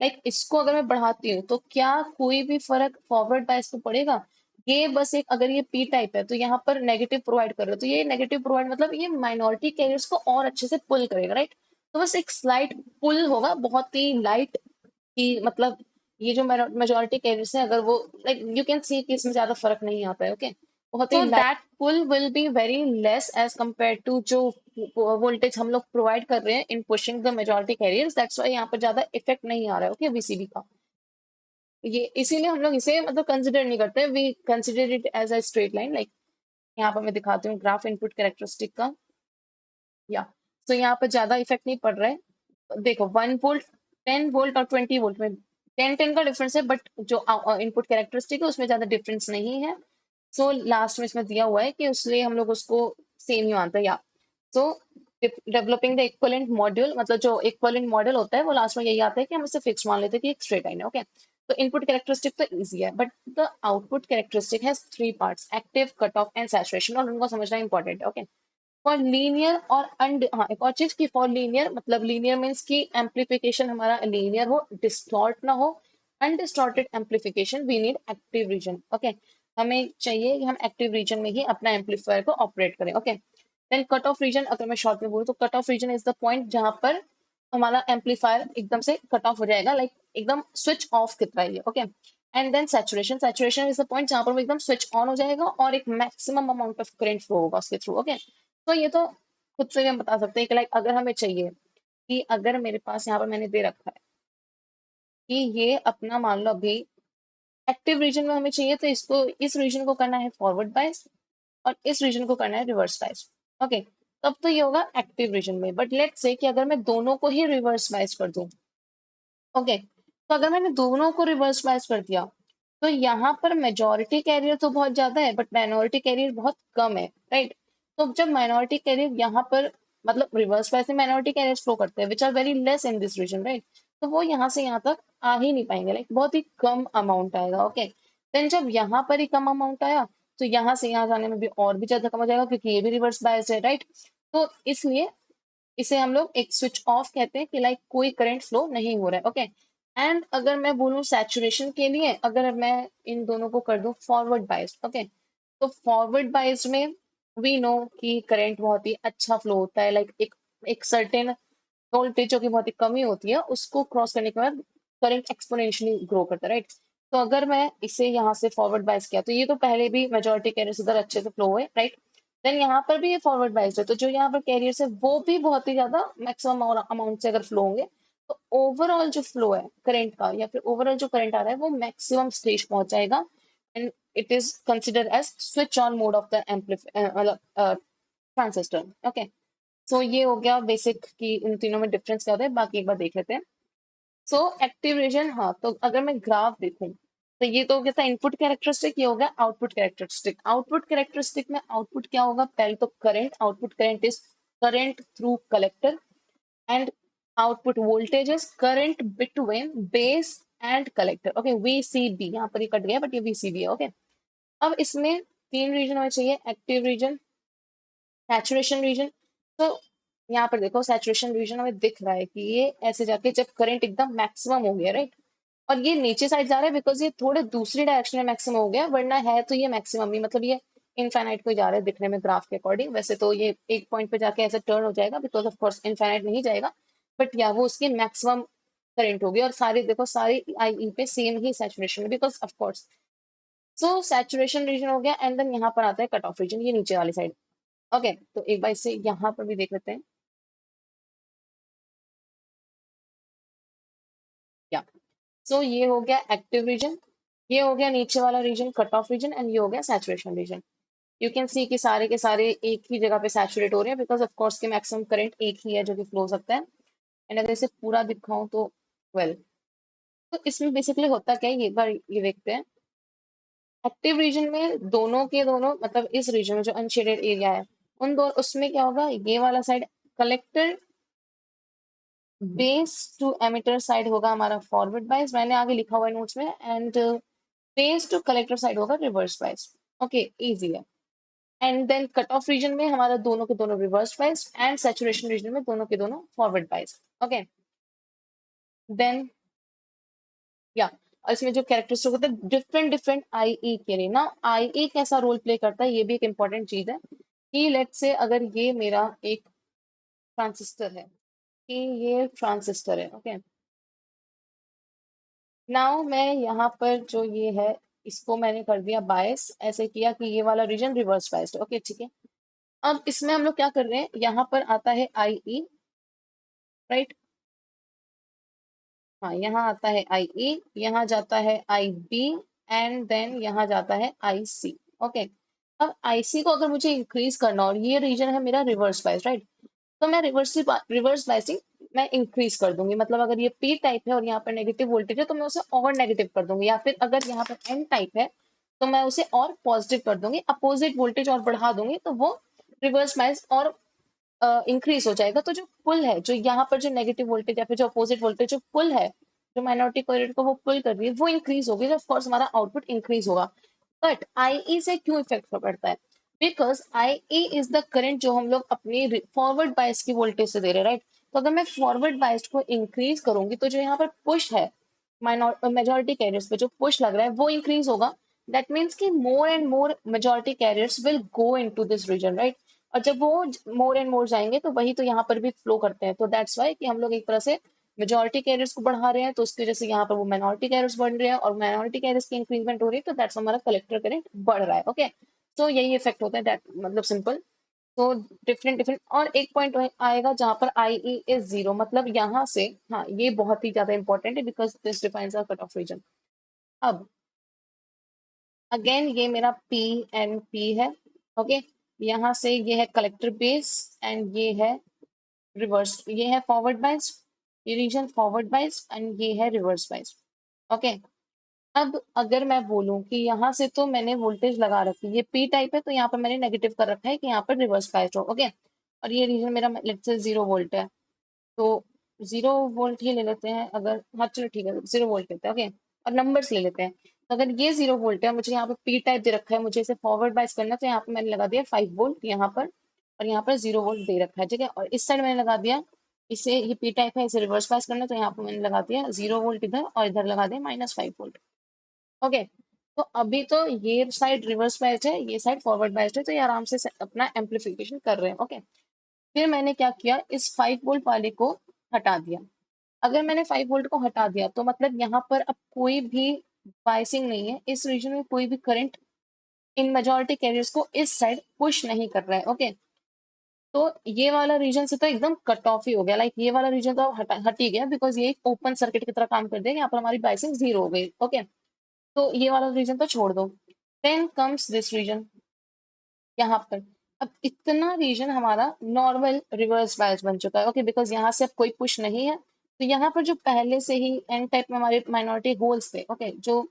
लाइक इसको अगर मैं बढ़ाती हूँ तो क्या कोई भी फर्क फॉरवर्ड बायस पे पड़ेगा। ये बस एक, अगर ये पी टाइप है तो यहाँ पर नेगेटिव प्रोवाइड कर रहे हो, तो ये नेगेटिव प्रोवाइड मतलब ये माइनॉरिटी कैरियर्स को और अच्छे से पुल करेगा, राइट। तो बस एक स्लाइट पुल होगा, बहुत ही लाइट, कि मतलब ये जो मेजोरिटी कैरियर्स है अगर वो, लाइक यू कैन सी कि इसमें ज्यादा फर्क नहीं आता है। ओके, बहुत ही that pull will be very less as compare to जो वोल्टेज हम लोग प्रोवाइड कर रहे हैं in pushing the majority carriers, that's why यहाँ पर ज्यादा इफेक्ट नहीं आ रहा है। ओके, वीसीबी का ये इसीलिए हम लोग इसे मतलब कंसिडर नहीं करते, we consider it as a straight line. Like यहाँ पर मैं दिखाती हूँ ग्राफ इनपुट कैरेक्टरिस्टिक का, या तो यहाँ पर ज्यादा इफेक्ट नहीं पड़ रहा है। देखो 1 वोल्ट, 10 वोल्ट और 20 वोल्ट में 10 10 का डिफरेंस है, बट जो इनपुट कैरेक्टरिस्टिक है उसमें ज्यादा डिफरेंस नहीं है। सो लास्ट में इसमें दिया हुआ है कि उसलिए हम लोग उसको सेम ही मानते हैं, या सो डेवलपिंग द इक्विवेलेंट मॉड्यूल, मतलब जो इक्विवेलेंट मॉडल होता है वो लास्ट में यही आता है कि हम इसे फिक्स मान लेते हैं कि एक स्ट्रेट लाइन है। ओके, तो इनपुट कैरेक्टरिस्टिक तो इजी है, but the output characteristic has 3 parts, active, cut off and saturation, और उनको समझना इंपॉर्टेंट है। ओके, फॉर लीनियर और हाँ एक और चीज कि फॉर लीनियर मतलब लीनियर मीन्स कि एम्पलीफिकेशन हमारा लीनियर हो, डिस्टॉर्ट ना हो। Undistorted amplification we need active region. Okay, हमें चाहिए कि हम एक्टिव रीजन में ही अपना एम्पलीफायर को ऑपरेट करें। Okay, then cut off region, अगर मैं शॉर्ट में बोलूँ तो cut off region is the point जहां पर हमारा एम्पलीफायर एकदम से कट ऑफ हो जाएगा, लाइक एकदम स्विच ऑफ की तरह ही। Okay, and then saturation, saturation is the point जहां पर वो एकदम स्विच ऑन हो जाएगा और एक maximum amount of current flow होगा उसके थ्रू। ओके, तो ये तो खुद से भी हम बता सकते हैं कि लाइक अगर हमें चाहिए कि अगर मेरे पास यहाँ पर मैंने दे रखा है कि ये अपना मान लो अभी एक्टिव रीजन में हमें चाहिए, तो इसको इस रीजन को करना है फॉरवर्ड बायस और इस रीजन को करना है रिवर्स बायस। ओके, तब तो ये होगा एक्टिव रीजन में, बट लेट्स से कि अगर मैं दोनों को ही रिवर्स बायस कर दूं। ओके, तो अगर मैंने दोनों को रिवर्स बायस कर दिया तो यहाँ पर मेजोरिटी कैरियर तो बहुत ज्यादा है बट माइनॉरिटी कैरियर बहुत कम है, राइट। तो जब माइनॉरिटी कैरियर यहाँ पर मतलब रिवर्स बायस में माइनॉरिटी कैरियर फ्लो करते हैं which are very less in this region, right, तो वो यहाँ से यहाँ तक आ ही नहीं पाएंगे, लाइक बहुत ही कम अमाउंट आएगा। ओके, देन जब यहाँ पर ही कम अमाउंट आया तो यहाँ से यहाँ जाने में भी और भी ज्यादा कम हो जाएगा क्योंकि ये भी रिवर्स बायस है, राइट। तो इसलिए इसे हम लोग एक स्विच ऑफ कहते हैं कि लाइक कोई करंट फ्लो नहीं हो रहा है, ओके। एंड अगर मैं बोलूँ सैचुरेशन के लिए, अगर मैं इन दोनों को कर दूं फॉरवर्ड बायस, ओके, तो फॉरवर्ड बायस में वी नो कि करंट बहुत ही अच्छा फ्लो होता है, लाइक एक सर्टेन वोल्टेज की बहुत ही कमी होती है, उसको क्रॉस करने के बाद करंट एक्सपोनेंशियली ग्रो करता है, राइट। तो अगर मैं इसे यहाँ से फॉरवर्ड बायस किया तो ये तो पहले भी मेजोरिटी कैरियर्स इधर अच्छे से फ्लो हुए, राइट। देन यहाँ पर भी ये फॉरवर्ड बायस है, तो जो यहाँ पर कैरियर्स है वो भी बहुत ही ज्यादा मैक्सिमम अमाउंट से अगर फ्लो होंगे, तो ओवरऑल जो फ्लो है करंट का या फिर ओवरऑल जो करंट आ रहा है वो मैक्सिमम स्टेज पहुंच जाएगा। And it is considered as switch on mode of the transistor, okay. So ये हो गया बेसिक कि इन तीनों में डिफरेंस क्या होता है, बाकी एक बार देख लेते हैं। सो एक्टिव रीजन, हाँ, तो अगर मैं ग्राफ देखूं तो ये तो हो गया था इनपुट कैरेक्टरिस्टिक, ये हो गया आउटपुट कैरेक्टरिस्टिक। आउटपुट कैरेक्टरिस्टिक में आउटपुट क्या होगा, पहले तो current, output current is current through collector, and output voltage is current between base and collector, okay, VCB. यहाँ पर ये कट गया बट ये वीसीबी है, ओके। अब इसमें तीन रीजन होने चाहिए, एक्टिव रीजन, सैचुरेशन रीजन। तो यहाँ पर देखो सैचुरेशन रीजन हमें दिख रहा है कि ये ऐसे जाके जब करंट एकदम मैक्सिमम हो गया, राइट, और ये नीचे साइड जा रहा है बिकॉज ये थोड़े दूसरी डायरेक्शन में मैक्सिमम हो गया, वरना है तो ये मैक्सिमम ही, मतलब ये इनफाइनाइट को जा रहा है दिखने में ग्राफ के अकॉर्डिंग। वैसे तो ये एक पॉइंट पे जाके ऐसे टर्न हो जाएगा बिकॉज ऑफ कोर्स इनफाइनाइट नहीं जाएगा, बट या वो उसकी मैक्सिमम करंट होगी। और सारे देखो सारे आई पे सेम ही सैचुरेशन है because of course. So saturation region हो गया, एंड देन यहाँ पर आता है कट ऑफ रीजन, ये नीचे वाली साइड, ओके। तो एक बार इसे यहाँ पर भी देख लेते हैं, या सो ये हो गया एक्टिव रीजन, ये हो गया नीचे वाला region cut off region, and ये हो गया saturation region. You can see कि सारे के सारे एक ही जगह पे सैचुरेट हो रहे हैं बिकॉज ऑफ कोर्स के मैक्सिमम करंट एक ही है जो कि फ्लो हो सकता है। एंड अगर इसे पूरा दिखाऊं तो वेल, तो इसमें बेसिकली होता क्या है, ये एक बार ये देखते हैं। एक्टिव रीजन में दोनों के दोनों, मतलब इस रीजन में जो अनशेडेड एरिया है उन दो, उसमें क्या होगा, ये वाला side collector base to emitter side होगा हमारा फॉरवर्ड बायस, मैंने आगे लिखा हुआ है नोट्स में, and base to collector side होगा रिवर्स बायस, ओके, इजी है। And then cut off region में हमारा दोनों के दोनों reverse bias, and saturation region में दोनों के दोनों फॉरवर्ड बायस, ओके। देन या, और इसमें जो कैरेक्टरिस्टिक होता है डिफरेंट डिफरेंट आईई के लिए ना, आईई कैसा रोल प्ले करता है ये भी एक इंपॉर्टेंट चीज है कि लेट से अगर ये मेरा एक ट्रांजिस्टर है, कि ये ट्रांजिस्टर है, ओके। नाउ मैं यहाँ पर जो ये है इसको मैंने कर दिया बायस, ऐसे किया कि ये वाला रीजन रिवर्स बायस्ड, ओके, ठीक है। अब इसमें हम लोग क्या कर रहे हैं, यहाँ पर आता है आई ई, राइट, हाँ, यहाँ आता है आई ई, यहाँ जाता है आई बी, एंड देन यहाँ जाता है आई सी, ओके। अब आई सी को अगर मुझे इंक्रीज करना, और ये रीजन है मेरा रिवर्स बायस, राइट, तो मैं रिवर्स बायसिंग मैं इंक्रीज कर दूंगी, मतलब अगर ये पी टाइप है और यहाँ पर नेगेटिव वोल्टेज है तो मैं उसे और नेगेटिव कर दूंगी, या फिर अगर यहाँ पर एन टाइप है तो मैं उसे और पॉजिटिव कर दूंगी, अपोजिट वोल्टेज और बढ़ा दूंगी, तो वो रिवर्स बायस और इंक्रीज हो जाएगा। तो जो पुल है, जो यहाँ पर जो नेगेटिव वोल्टेज या फिर जो अपोजिट वोल्टेज जो पुल है, जो माइनॉरिटी कोरिलेट को वो पुल कर रही है, वो इंक्रीज होगी, तो ऑफकोर्स हमारा आउटपुट इंक्रीज होगा। बट आईई से क्यों इफेक्ट पड़ता है, because IE is the current जो हम लोग अपनी फॉरवर्ड बायस की वोल्टेज से दे रहे हैं, राइट। तो अगर मैं फॉरवर्ड बायस को इंक्रीज करूंगी तो जो यहाँ पर पुश है मेजोरिटी कैरियर्स पे जो पुश लग रहा है वो इंक्रीज होगा। दैट मीन्स कि more and more majority carriers will go into this region, right. और जब वो मोर एंड मोर जाएंगे तो वही तो यहाँ पर भी फ्लो करते हैं, तो दैट्स वाई कि हम लोग एक तरह से मेजोरिटी कैरियर्स को बढ़ा रहे हैं, तो उसकी वजह से यहाँ पर वो माइनॉरिटी कैरियर्स बढ़ रहे हैं, और माइनॉरिटी कैरियर्स की इंक्रीजमेंट हो रही है, तो दैट्स हमारा कलेक्टर करंट बढ़ रहा है, ओके। तो यही इफेक्ट होता है, दैट मतलब सिंपल। तो डिफरेंट डिफरेंट, और एक पॉइंट आएगा जहां पर आई ई इज जीरो, मतलब यहाँ से, हाँ, ये बहुत ही ज्यादा इंपॉर्टेंट है because this defines our cut off region. अब अगेन ये मेरा पी एंड पी है, ओके। यहाँ से ये है कलेक्टर बेस, एंड ये है रिवर्स, ये है फॉरवर्ड बाइस, ये रीजन फॉरवर्ड बाइस, एंड ये है रिवर्स बाइस, ओके। अब अगर मैं बोलूं कि यहाँ से तो मैंने वोल्टेज लगा रखी है, ये पी टाइप है तो यहाँ पर मैंने नेगेटिव कर रखा है कि यहाँ पर रिवर्स बायस हो, ओके। और ये रीजन मेरा लेट्स से 0 वोल्ट है, तो 0 वोल्ट ही ले लेते हैं, अगर, हाँ चलो ठीक है 0 वोल्ट लेते हैं, ओके। और नंबर्स ले लेते हैं, तो अगर ये 0 वोल्ट है, मुझे यहाँ पे पी टाइप दे रखा है, मुझे इसे फॉरवर्ड बायस करना है, तो यहाँ पे मैंने लगा दिया 5 वोल्ट यहाँ पर, और यहाँ पर 0 वोल्ट दे रखा है, ठीक है। और इस साइड मैंने लगा दिया, इसे ये पी टाइप है, इसे रिवर्स बायस करना है, तो यहाँ पे मैंने लगा दिया 0 वोल्ट इधर, और इधर लगा दिया -5 वोल्ट। ओके, तो अभी तो ये साइड रिवर्स बायस्ड है, ये साइड फॉरवर्ड बायस्ड है, तो ये आराम से अपना एम्पलीफिकेशन कर रहे हैं। ओके, फिर मैंने क्या किया, इस 5 वोल्ट वाले को हटा दिया। अगर मैंने 5 वोल्ट को हटा दिया तो मतलब यहाँ पर अब कोई भी बायसिंग नहीं है, इस रीजन में कोई भी करंट इन मेजोरिटी कैरियर्स को इस साइड पुश नहीं कर रहा है। ओके, तो ये वाला रीजन से तो एकदम कट ऑफ ही हो गया, लाइक ये वाला रीजन तो हट ही गया, बिकॉज ये एक ओपन सर्किट की तरह काम कर देगा, यहाँ पर हमारी बायसिंग 0 हो गई। ओके, तो ये वाला रीजन तो छोड़ दो। देन कम्स दिस रीजन, यहाँ पर अब इतना रीजन हमारा नॉर्मल रिवर्स बायस बन चुका है। ओके, बिकॉज यहाँ से अब कोई पुश नहीं है, तो यहाँ पर जो पहले से ही एन टाइप में हमारे माइनॉरिटी होल्स थे, ओके, जो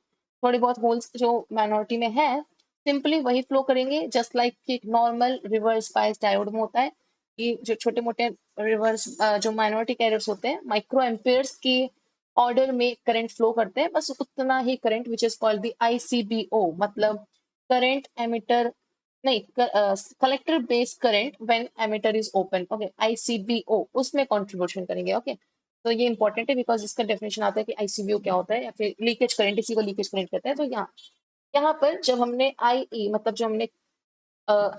थोड़े बहुत होल्स जो माइनॉरिटी में है, सिंपली वही फ्लो करेंगे, जस्ट लाइक कि नॉर्मल रिवर्स बायस डायोड में होता है कि जो छोटे मोटे रिवर्स जो माइनॉरिटी कैरियर्स होते हैं, माइक्रो एम्पेयर्स की ऑर्डर में करंट फ्लो करते हैं, बस उतना ही current, which is called the ICBO, मतलब करंट एमिटर, नहीं, collector base current when emitter is open. Okay, ICBO उसमें कंट्रीब्यूशन करेंगे। ओके, तो ये इंपॉर्टेंट है, बिकॉज इसका डेफिनेशन आता है कि ICBO क्या होता है, या फिर लीकेज करंट, इसी को लीकेज करंट कहते हैं। तो यहाँ यहाँ पर जब हमने IE, मतलब जो हमने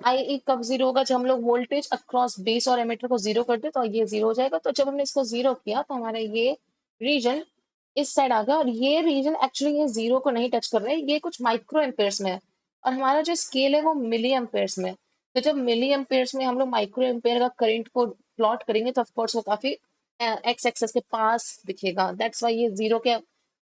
IE कब 0 होगा, जब हम लोग वोल्टेज अक्रॉस बेस और एमिटर को 0 कर दे, तो ये 0 हो जाएगा। तो जब हमने इसको 0 किया, तो हमारा ये रीजन इस साइड आ गया, और ये रीजन एक्चुअली ये 0 को नहीं टच कर रहे हैं, ये कुछ माइक्रो एम्पेयर्स में है, और हमारा जो स्केल है वो मिली एम्पेयर्स में है। तो जब मिली एम्पेयर्स में हम लोग माइक्रो एम्पेयर का करंट को प्लॉट करेंगे, तो ऑफकोर्स वो काफी एक्स एक्सेस के पास दिखेगा, दैट्स वाई ये 0 के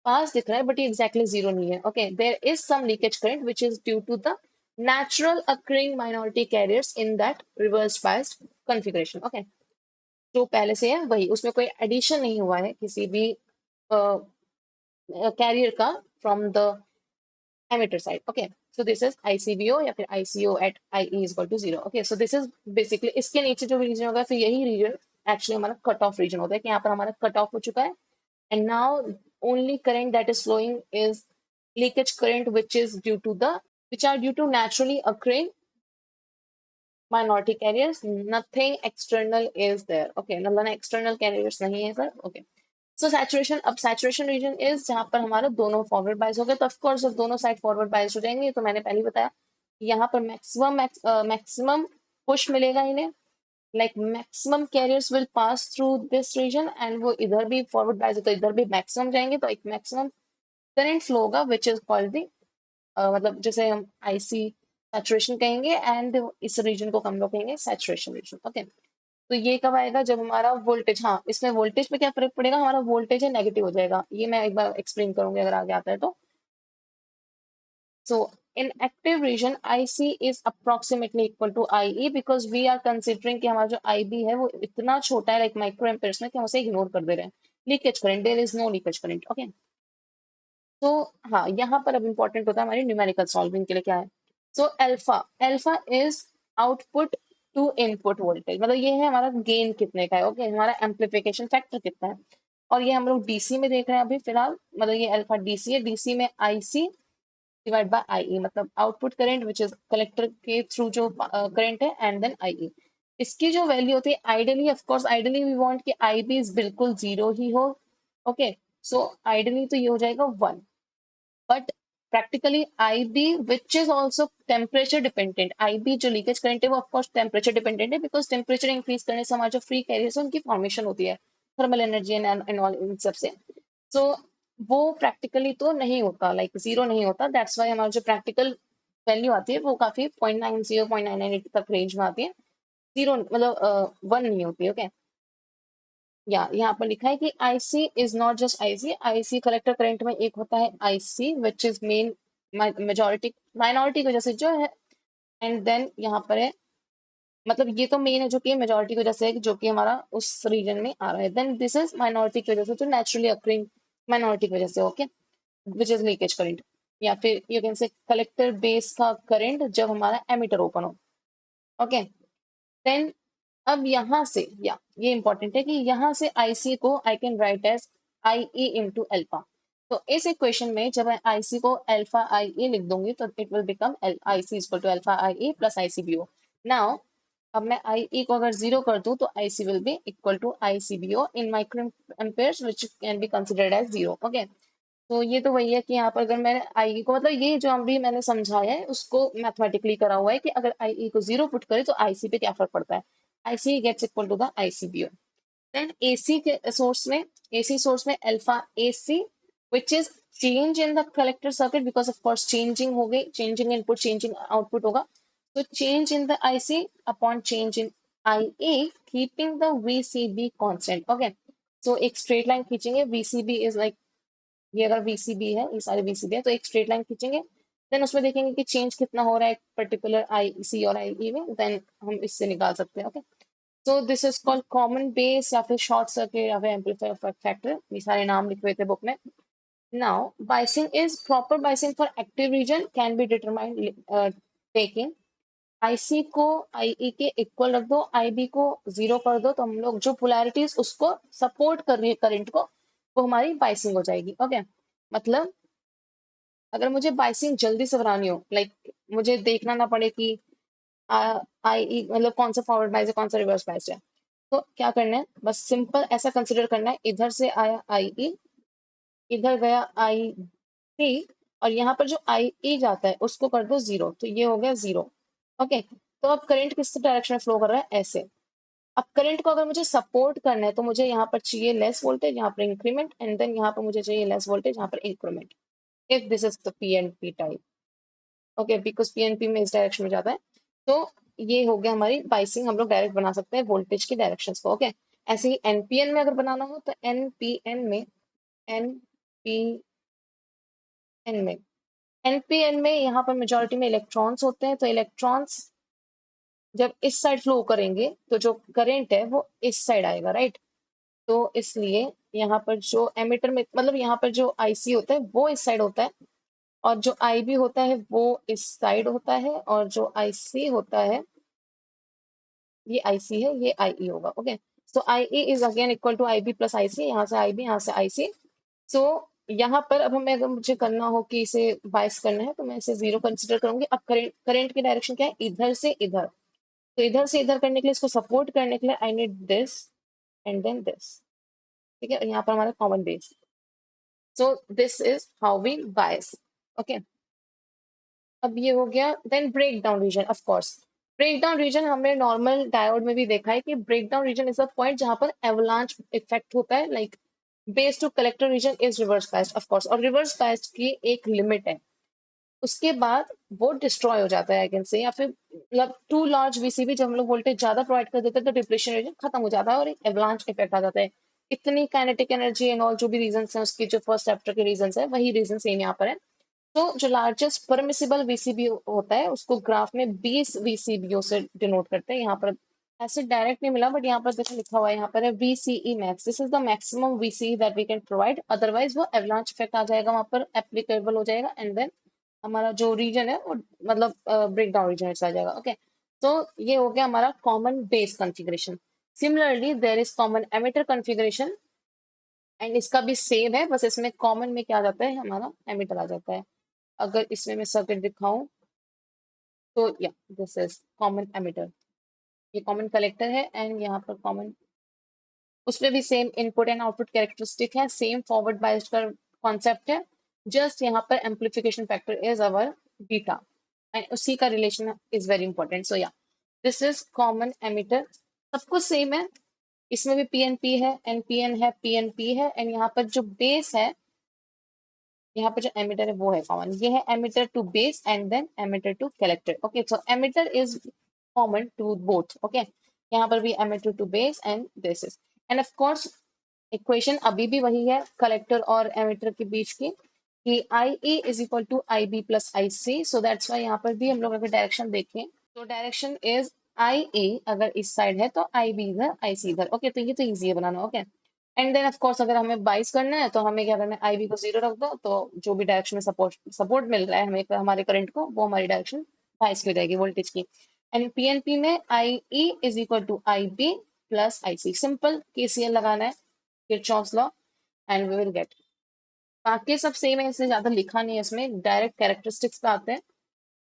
पास दिख रहा है, बट ये एग्जैक्टली 0 नहीं है। Okay, there is some leakage current which is due to the natural occurring minority carriers in that reverse biased configuration. Okay, जो पहले से है वही, उसमें कोई एडिशन नहीं हुआ है किसी भी कैरियर का from the emitter side. Okay, so this is ICBO या फिर ICO at IE is equal to 0. Okay, so this is basically, इसके नीचे जो भी रीजन होगा, फिर यही रीजन एक्चुअली हमारा कट ऑफ रीजन होता है, कि यहाँ पर हमारा कट ऑफ हो चुका है, and now only current that is flowing is leakage current, which are due to naturally occurring minority carriers. Nothing external is there. Okay, मतलब external carriers नहीं है सर। Okay, so saturation, अब saturation region is जहाँ पर हमारा दोनों forward bias हो गए, तो of course जब दोनों साइड forward bias हो जाएंगे, तो मैंने पहले ही बताया कि यहाँ पर maximum push मिलेगा इन्हें, like maximum carriers will pass through this region, and वो इधर भी forward bias है, तो इधर भी maximum जाएंगे, तो एक maximum current flow होगा, which is called the मतलब जैसे हम IC सैचुरेशन कहेंगे, एंड इस रीजन को हम लोग कहेंगे सैचुरेशन रीजन। ओके, तो ये कब आएगा, जब हमारा वोल्टेज, हाँ, इसमें वोल्टेज पे क्या फर्क पड़ेगा, हमारा वोल्टेज है नेगेटिव हो जाएगा, ये मैं एक बार एक्सप्लेन करूंगी अगर आगे आता है तो। So in active region IC is approximately equal to IE, because we are considering कि हमारा जो IB है वो इतना छोटा है, लाइक माइक्रो एम्पेयर्स में, कि हम उसे इग्नोर कर दे रहे हैं। Leakage current, there is no leakage current. Okay, तो हाँ, यहाँ पर अब इंपॉर्टेंट होता है हमारी न्यूमेरिकल सॉल्विंग के लिए क्या है। So alpha, alpha is output to input voltage, मतलब ये है हमारा गेन कितने का है। ओके, हमारा एम्पलीफिकेशन फैक्टर कितना है, और ये हम लोग डीसी में देख रहे हैं अभी फिलहाल, मतलब ये अल्फा डीसी है, डीसी में IC डिवाइड बाय IE, मतलब output current which is collector के थ्रू जो करंट है, एंड देन IE। इसकी जो वैल्यू होती है ideally, of course ideally we want कि IB बिल्कुल 0 ही हो। ओके, सो आइडियली तो ये हो जाएगा 1, but practically IB which is also temperature dependent, IB जो लीकेज करंट है वो ऑफकोर्स टेम्परेचर डिपेंडेंट है, बिकॉज टेम्परेचर इंक्रीज करने से हमारे जो फ्री कैरियर्स है उनकी फॉर्मेशन होती है, thermal energy and all in सब से। सो वो प्रैक्टिकली तो नहीं होता, लाइक 0 नहीं होता, दैट्स वाई हमारा जो प्रैक्टिकल वैल्यू आती है वो काफी 0.90 0.998 तक रेंज में आती है, 0 मतलब 1 नहीं होती। ओके, या यहाँ पर लिखा है कि IC is not just IC collector current में एक होता है IC which is main majority minority की वजह से जो है, एंड देन यहाँ पर है, मतलब ये तो मेन है जो कि मेजोरिटी की वजह से है, जो कि हमारा उस रीजन में आ रहा है, देन दिस इज माइनॉरिटी की वजह से, जो नेचुरली अक्रिंग माइनॉरिटी की वजह से। Okay, which is leakage current, या फिर you can say collector base का करंट जब हमारा एमिटर ओपन हो। ओके, देन अब यहाँ से, या ये इंपॉर्टेंट है कि यहाँ से IC को I can write as IE into alpha. तो इस इक्वेशन में जब मैं आईसी को अल्फा आई ई लिख दूंगी तो it will become IC equal to alpha I E plus ICBO. Now अब मैं आई ई को अगर जीरो कर दूं तो IC will be equal to ICBO in micro amperes which can be considered as zero. Okay, तो ये तो वही है कि यहाँ पर अगर मैंने आई को मतलब ये जो अभी मैंने समझाया है उसको मैथमेटिकली करा हुआ है कि अगर आई को जीरो पुट करे तो आईसी पे क्या फर्क पड़ता है। IC gets equal to the ICBO. Then AC के सोर्स में, एसी सोर्स में alpha AC which is change in the collector circuit because of course changing हो गई, changing input changing output होगा, तो change in the IC upon change in IA keeping the VCB constant। okay, so एक straight line खींचेंगे, VCB is like ये अगर VCB है, ये सारे VCB है तो एक स्ट्रेट लाइन खींचेंगे, देन उसमें देखेंगे कि चेंज कितना हो रहा है पर्टिकुलर IC और IE में, देन हम इससे निकाल सकते हैं। Okay, so this is called common base या फिर शॉर्ट सर्किट या फिर एम्पलीफायर फैक्टर, ये सारे नाम लिखे हुए थे बुक में। Now biasing is proper biasing for active region can be determined taking IC को आईई के इक्वल रख दो, आईबी को जीरो कर दो, तो हम लोग जो पोलैरिटीज उसको सपोर्ट कर रही है करंट को वो हमारी बाइसिंग हो जाएगी। ओके, मतलब अगर मुझे बाइसिंग जल्दी से बनानी हो, लाइक मुझे देखना ना पड़े कि आई मतलब कौन सा फॉरवर्ड बाइस है कौन सा रिवर्स बाइस है, तो क्या करना है, बस सिंपल ऐसा कंसिडर करना है, इधर से आया आई ई, इधर गया आई सी, और यहाँ पर जो आई ई जाता है उसको कर दो जीरो, तो ये हो गया जीरो। ओके, तो अब करंट किस डायरेक्शन में फ्लो कर रहा है, ऐसे। अब करंट को अगर मुझे सपोर्ट करना है तो मुझे यहाँ पर चाहिए लेस वोल्टेज, यहाँ पर इंक्रीमेंट, एंड देन यहाँ पर मुझे चाहिए लेस वोल्टेज, यहाँ पर increment, if this is the P and P type. Okay, because P N P में इस डायरेक्शन में जाता है, तो ये हो गया हमारी बाइसिंग, हम लोग डायरेक्ट बना सकते हैं वोल्टेज की डायरेक्शंस को। ओके, ऐसे ही एनपीएन में अगर बनाना हो तो एनपीएन में, एनपीएन में, एनपीएन में यहाँ पर मेजोरिटी में इलेक्ट्रॉन्स होते हैं, तो इलेक्ट्रॉन्स जब इस साइड फ्लो करेंगे तो जो करंट है वो इस साइड आएगा, राइट। तो इसलिए यहाँ पर जो एमिटर में मतलब यहाँ पर जो आईसी होता है वो इस साइड होता है, और जो आईबी होता है वो इस साइड होता है, और जो आईसी होता है ये आईसी है, ये आईई होगा। Okay, so IE is again equal to IB plus IC, यहाँ से आईबी यहाँ से आईसी। सो यहाँ पर अब हमें अगर मुझे करना हो कि इसे बाइस करना है तो मैं इसे जीरो कंसिडर करूंगी। अब करंट करंट की डायरेक्शन क्या है, इधर से इधर, तो इधर से इधर करने के लिए, इसको सपोर्ट करने के लिए I need this and then this. ठीक है, और यहाँ पर हमारा common base, so this is how we bias. Okay, अब ये हो गया। Then break down region, of course break down region हमने नॉर्मल डायोड में भी देखा है कि break down region is a point जहां पर एवलांच इफेक्ट होता है, like base to collector region is reverse biased, of course, और रिवर्स बायस्ड की एक लिमिट है, उसके बाद वो डिस्ट्रॉय हो जाता है आई कैन से, या फिर मतलब टू लार्ज वीसीबी जब हम लोग वोल्टेज ज्यादा प्रोवाइड कर देते हैं तो डिप्लेशन रीजन खत्म हो जाता है और एक एवलांच इफेक्ट आ जाता है। इतनी काइनेटिक एनर्जी एंड ऑल जो भी रीजन है उसके, जो फर्स्ट चैप्टर के रीजन है वही रीजन सेम यहाँ पर है। तो जो लार्जेस्ट परमिसिबल वीसीबी होता है उसको ग्राफ में 20 वीसीबीओ से डिनोट करते हैं। यहाँ पर ऐसे डायरेक्ट नहीं मिला बट यहाँ पर देखो लिखा हुआ है, यहाँ पर है VCE max, this is the maximum VCE that we can provide, otherwise वो एवलांच इफेक्ट आ जाएगा, वहां पर एप्लीकेबल हो जाएगा, एंड देन हमारा जो रीजन है वो मतलब ब्रेक डाउन रीजन आ जाएगा। ओके, तो ये हो गया हमारा common base configuration. Similarly there is common emitter configuration, and इसका भी सेम है, बस इसमें कॉमन में क्या आ जाता है, हमारा एमिटर आ जाता है। अगर इसमें मैं सर्किट दिखाऊं तो या दिस इज कॉमन एमिटर, ये कॉमन कलेक्टर है, एंड यहाँ पर कॉमन, उसमें भी same input and output characteristic है, सेम फॉरवर्ड बायस्ड का कॉन्सेप्ट है, जस्ट यहाँ पर amplification factor is our beta, and उसी का रिलेशन इज वेरी इंपॉर्टेंट। सो या दिस इज कॉमन एमिटर, सब कुछ सेम है, इसमें भी पीएनपी है, एनपीएन है, पीएनपी है, एंड यहाँ पर जो बेस है, यहाँ पे जो एमिटर है वो है कॉमन, ये है emitter to base and then emitter to collector. Okay, so emitter is common to both. Okay, यहाँ पर भी emitter to base and this is, and of course equation अभी भी वही है कलेक्टर और एमिटर के बीच की, कि I E is equal to I B plus I C, so that's why यहाँ पर भी हम लोग अगर डायरेक्शन देखें तो डायरेक्शन इज आई ए, अगर इस साइड है तो आई बी इधर, आई सी इधर। ओके, तो ये तो ईजी है बनाना। Okay, and then of course अगर हमें बाइस करना है तो हमें क्या करना है, आई बी को जीरो रख दो, तो जो भी डायरेक्शन में सपोर्ट सपोर्ट मिल रहा है हमें हमारे करंट को, वो हमारी डायरेक्शन बाइस की हो जाएगी वोल्टेज की। एंड पीएनपी में I E is equal to I B plus I C, simple KCL लगाना है, Kirchhoff's law, and we will get बाकी सब सेम है, इससे ज्यादा लिखा नहीं है इसमें, डायरेक्ट कैरेक्टरिस्टिक्स पे आते हैं।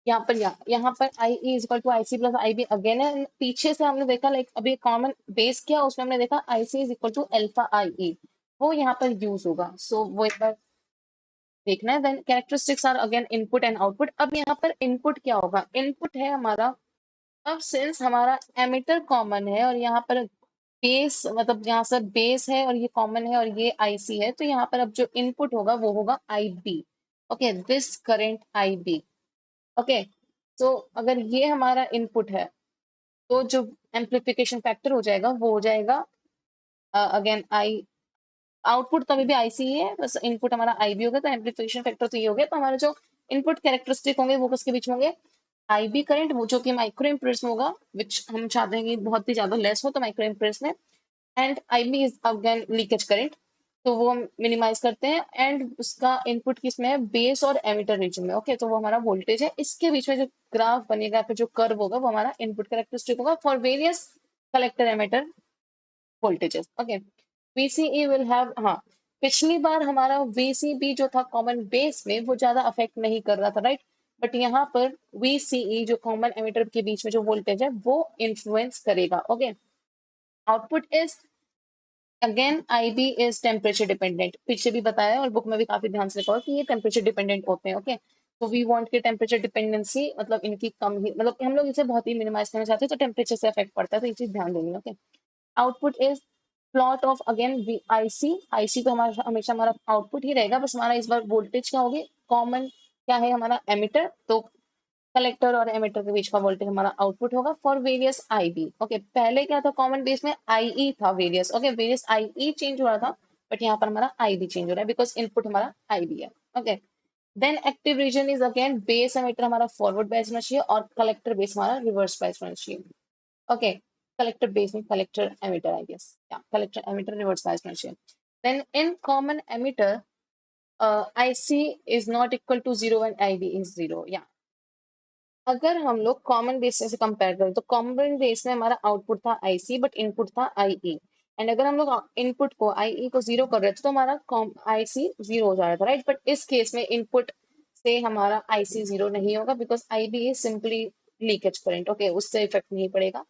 यहाँ पर I E is equal to I C plus I B again है। पीछे से हमने देखा लाइक अभी कॉमन बेस किया, उसमें हमने देखा आई C is equal to alpha I ई, वो यहाँ पर यूज होगा, सो वो एक बार देखना है। Then characteristics are again input and output. अब यहाँ पर इनपुट क्या होगा, इनपुट है हमारा, अब सिंस हमारा एमिटर कॉमन है और यहाँ पर बेस मतलब यहाँ से बेस है और ये कॉमन है और ये आईसी है, तो यहाँ पर अब जो इनपुट होगा वो होगा I B. Okay, this current I B. Okay, तो अगर ये हमारा इनपुट है तो जो एम्प्लीफिकेशन फैक्टर हो जाएगा वो हो जाएगा अगेन आई, आउटपुट तो अभी भी आईसी ही है, बस इनपुट हमारा आईबी होगा, तो एम्प्लीफिकेशन फैक्टर तो ये हो गया। तो हमारे जो इनपुट कैरेक्टरिस्टिक होंगे वो किसके बीच में होंगे, आईबी करंट, वो जो कि माइक्रो एम्पीयर्स में होगा, विच हम चाहते हैं कि बहुत ही ज्यादा लेस हो तो माइक्रो एम्पीयर्स में। And IB is again leakage current, तो वो हम मिनिमाइज करते हैं। एंड उसका इनपुट किस में है, बेस और एमिटर रीजन में। ओके, तो वो हमारा वोल्टेज है, इसके बीच में जो ग्राफ बनेगा, फिर जो कर्व होगा वो हमारा इनपुट कैरेक्टरिस्टिक होगा for various collector emitter voltages. Okay, VCE will have, हाँ, पिछली बार हमारा VCB जो था कॉमन बेस में वो ज्यादा अफेक्ट नहीं कर रहा था, राइट, बट यहाँ पर VCE जो कॉमन एमिटर के बीच में जो वोल्टेज है वो इन्फ्लुएंस करेगा। Okay, output is again IB is temperature dependent, पीछे भी बताया है और बुक में भी काफी ध्यान से लिखा है कि ये टेम्परेचर डिपेंडेंट होते हैं। ओके, तो वी वांट की टेम्परेचर डिपेंडेंसी मतलब इनकी कम ही, मतलब हम लोग इसे बहुत ही मिनिमाइज करना चाहते हैं, तो टेम्परेचर से अफेक्ट पड़ता है, तो ये चीज ध्यान देंगे। Okay, output is plot of again IC, IC तो हमारा हमेशा हमारा आउटपुट ही रहेगा, बस हमारा इस बार वोल्टेज क्या होगी, कॉमन क्या है हमारा एमिटर, तो कलेक्टर और एमिटर के बीच का वोल्टेज हमारा आउटपुट होगा for various I B. Okay, पहले क्या था, कॉमन बेस में आई ई था various. Okay, various I E change हो रहा था, बट यहाँ पर हमारा आई बी चेंज हो रहा है बिकॉज इनपुट हमारा आई बी है। Okay, then active region is again base emitter हमारा फॉरवर्ड बायस होना चाहिए और कलेक्टर बेस हमारा रिवर्स बायस होना चाहिए। Okay, collector base में collector emitter, I guess. Yeah, collector emitter reverse bias function. Then in common emitter, IC is not equal to zero and IB is zero. Yeah. अगर हम लोग common base से compare करें तो common base में हमारा output था IC but input था आईई। एंड अगर हम लोग इनपुट को आईई को जीरो कर रहे थे तो हमारा आईसी जीरो हो जा रहा था, राइट, बट इस केस में इनपुट से हमारा आईसी जीरो नहीं होगा because IB is simply leakage current. Okay, उससे इफेक्ट नहीं पड़ेगा।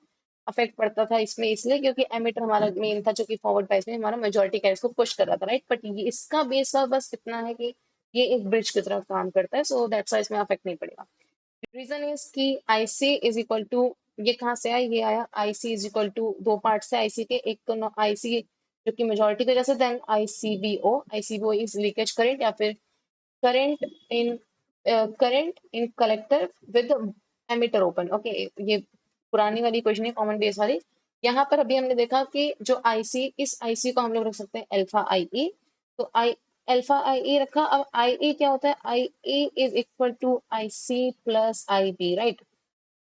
अफेक्ट पड़ता था इसमें इसलिए क्योंकि एमिटर हमारा मेन था जो कि फॉरवर्ड बायस में हमारा मेजोरिटी कैरेज को पुश कर रहा था, राइट, बट ये इसका बेस का बस इतना है कि ये एक ब्रिज की तरह काम करता है, सो दैट्स वाई इसमें अफेक्ट नहीं पड़ेगा। रीजन इज कि IC इज इक्वल टू, ये कहाँ से आया, ये आया IC इज इक्वल टू, दो पार्ट से IC के, एक तो IC जो कि मेजोरिटी की वजह से, then ICBO is leakage current या फिर current in current in collector with emitter open. Okay, ये पुरानी वाली क्वेश्चन है, कॉमन बेस वाली। यहाँ पर अभी हमने देखा कि जो आईसी, इस आईसी को हम लोग रख सकते हैं अल्फा आईई, तो आई अल्फा आईई रखा। अब आईई क्या होता है, IE is equal to IC plus IB, right,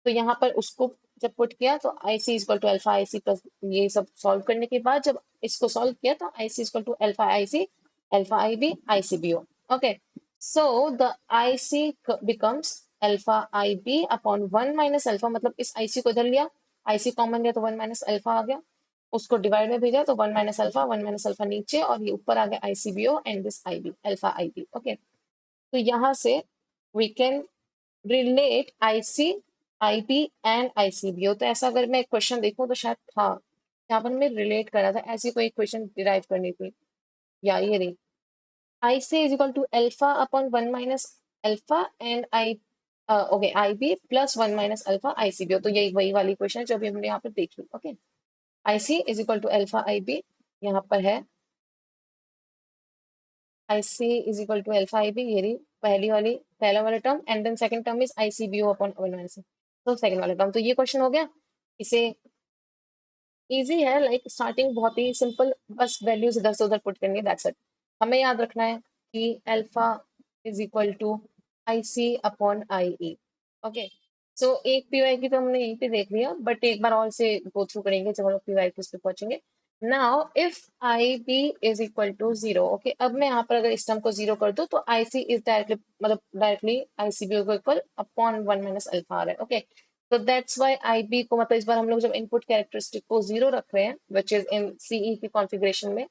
तो यहाँ पर उसको जब पुट किया तो I C equal to alpha I C plus, ये सब सॉल्व करने के बाद जब इसको सॉल्व किया तो I C equal to alpha I C, alpha I B, I C B O. Okay, so the I C becomes alpha I B upon one minus alpha, मतलब इस आई सी को इधर लिया, आई सी कॉमन लिया तो वन माइनस अल्फा आ गया, उसको divide में भेजा तो वन माइनस अल्फा नीचे और ये ऊपर आ गया I C B O and this I B, alpha I B. Okay, तो यहाँ से we can relate IC, IB and ICBO. तो ऐसा अगर मैं एक क्वेश्चन देखूं तो शायद था यहाँ पर मैं रिलेट करा था, ऐसी कोई क्वेश्चन डिराइव करनी थी, या ये रही, I C is equal to alpha upon one minus alpha and I, okay, I B plus one minus alpha I C B O. तो यही वही वाली क्वेश्चन है जो अभी हमने यहाँ पर देखी। Okay, I C is equal to alpha I B, यहाँ पर है I C is equal to alpha I B, ये रही पहली वाली, पहला वाला term, and then second term is I C B O upon one minus, तो सेकंड वाला टर्म। तो ये क्वेश्चन हो गया, इसे इजी है, लाइक स्टार्टिंग बहुत ही सिंपल, बस वैल्यूज इधर से उधर पुट करनी है, दैट्स इट। हमें याद रखना है कि alpha is equal to I C upon I E. Okay, so एक पीवाई की तो हमने यहीं पे देख लिया, बट एक बार और से गो थ्रू करेंगे जब हम लोग पीवाई की उस पे पहुंचेंगे। Now if I B is equal to zero, okay, अब मैं यहाँ पर अगर इस टर्म को जीरो कर दूं तो आई सी इज डायरेक्टली, मतलब डायरेक्टली आई सी बी को equal upon one minus alpha आ रहा है। ओके, तो दैट्स व्हाई IB को, मतलब इस बार हम लोग जब इनपुट कैरेक्टरिस्टिक को जीरो रख रहे हैं विच इज इन CE की कॉन्फ़िगरेशन में,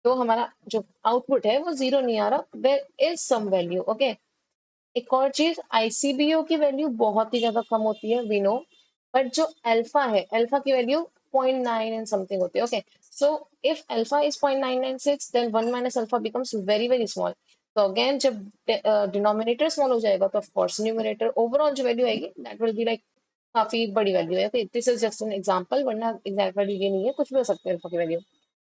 तो हमारा जो आउटपुट है वो जीरो नहीं आ रहा, there is some value. Okay, एक और चीज, आईसीबीओ की वैल्यू बहुत ही ज्यादा कम होती है, वी नो, बट जो अल्फा है, अल्फा की वैल्यू 0.9 एंड समथिंग होती है। Okay, so if alpha is 0.996 then 1 minus alpha becomes very very small. तो अगेन जब डिनोमिनेटर स्मॉल हो जाएगा तो ऑफ कोर्स न्यूमरेटर ओवरऑल जो वैल्यू आएगी दैट विल बी लाइक काफी बड़ी वैल्यू है। Okay, this is just an example, वरना एग्जैक्ट वैल्यू ये नहीं है, कुछ भी हो सकता है अल्फा की value.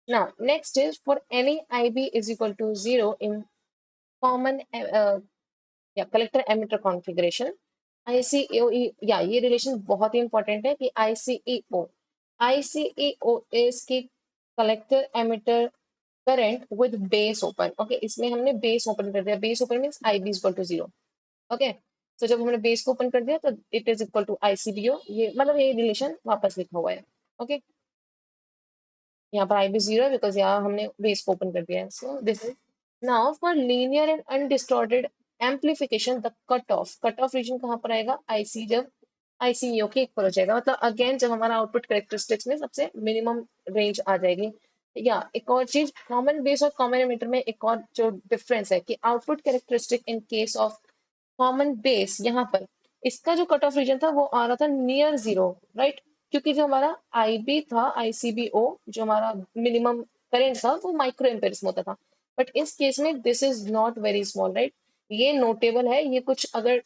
Now next is for any IB is equal to zero in common या कलेक्टर एमिटर कॉन्फ़िगरेशन, ICEO, या ये रिलेशन बहुत ही इंपॉर्टेंट है कि आईसीईओ इज की collector emitter current with base open. Okay, इसमें हमने बेस ओपन कर दिया, base open means IB is equal to zero. Okay, तो जब हमने बेस को ओपन कर दिया तो it is equal to ICBO, ये मतलब ये रिलेशन वापस लिखा हुआ है। ओके, यहाँ पर IB जीरो है बिकॉज यहाँ हमने बेस को ओपन कर दिया है। So this is now for linear and undistorted amplification the cut off region कहाँ पर आएगा, आईसी, जब आईसीईओ के एक पर हो जाएगा, मतलब अगेन जब हमारा आउटपुट कैरेक्टरिस्टिक्स में सबसे मिनिमम रेंज आ जाएगी। या एक और चीज, कॉमन बेस और कॉमन एमिटर में एक और जो डिफरेंस है कि output characteristic in case of common base, यहाँ पर इसका जो कट ऑफ रीजन था वो आ रहा था नियर जीरो, राइट, क्योंकि जो हमारा आईबी था, आईसीबीओ, जो हमारा मिनिमम करेंट था वो माइक्रो एम्पेयर्स में होता था, बट इस केस में this is not very small, right, ये नोटेबल है, ये कुछ अगर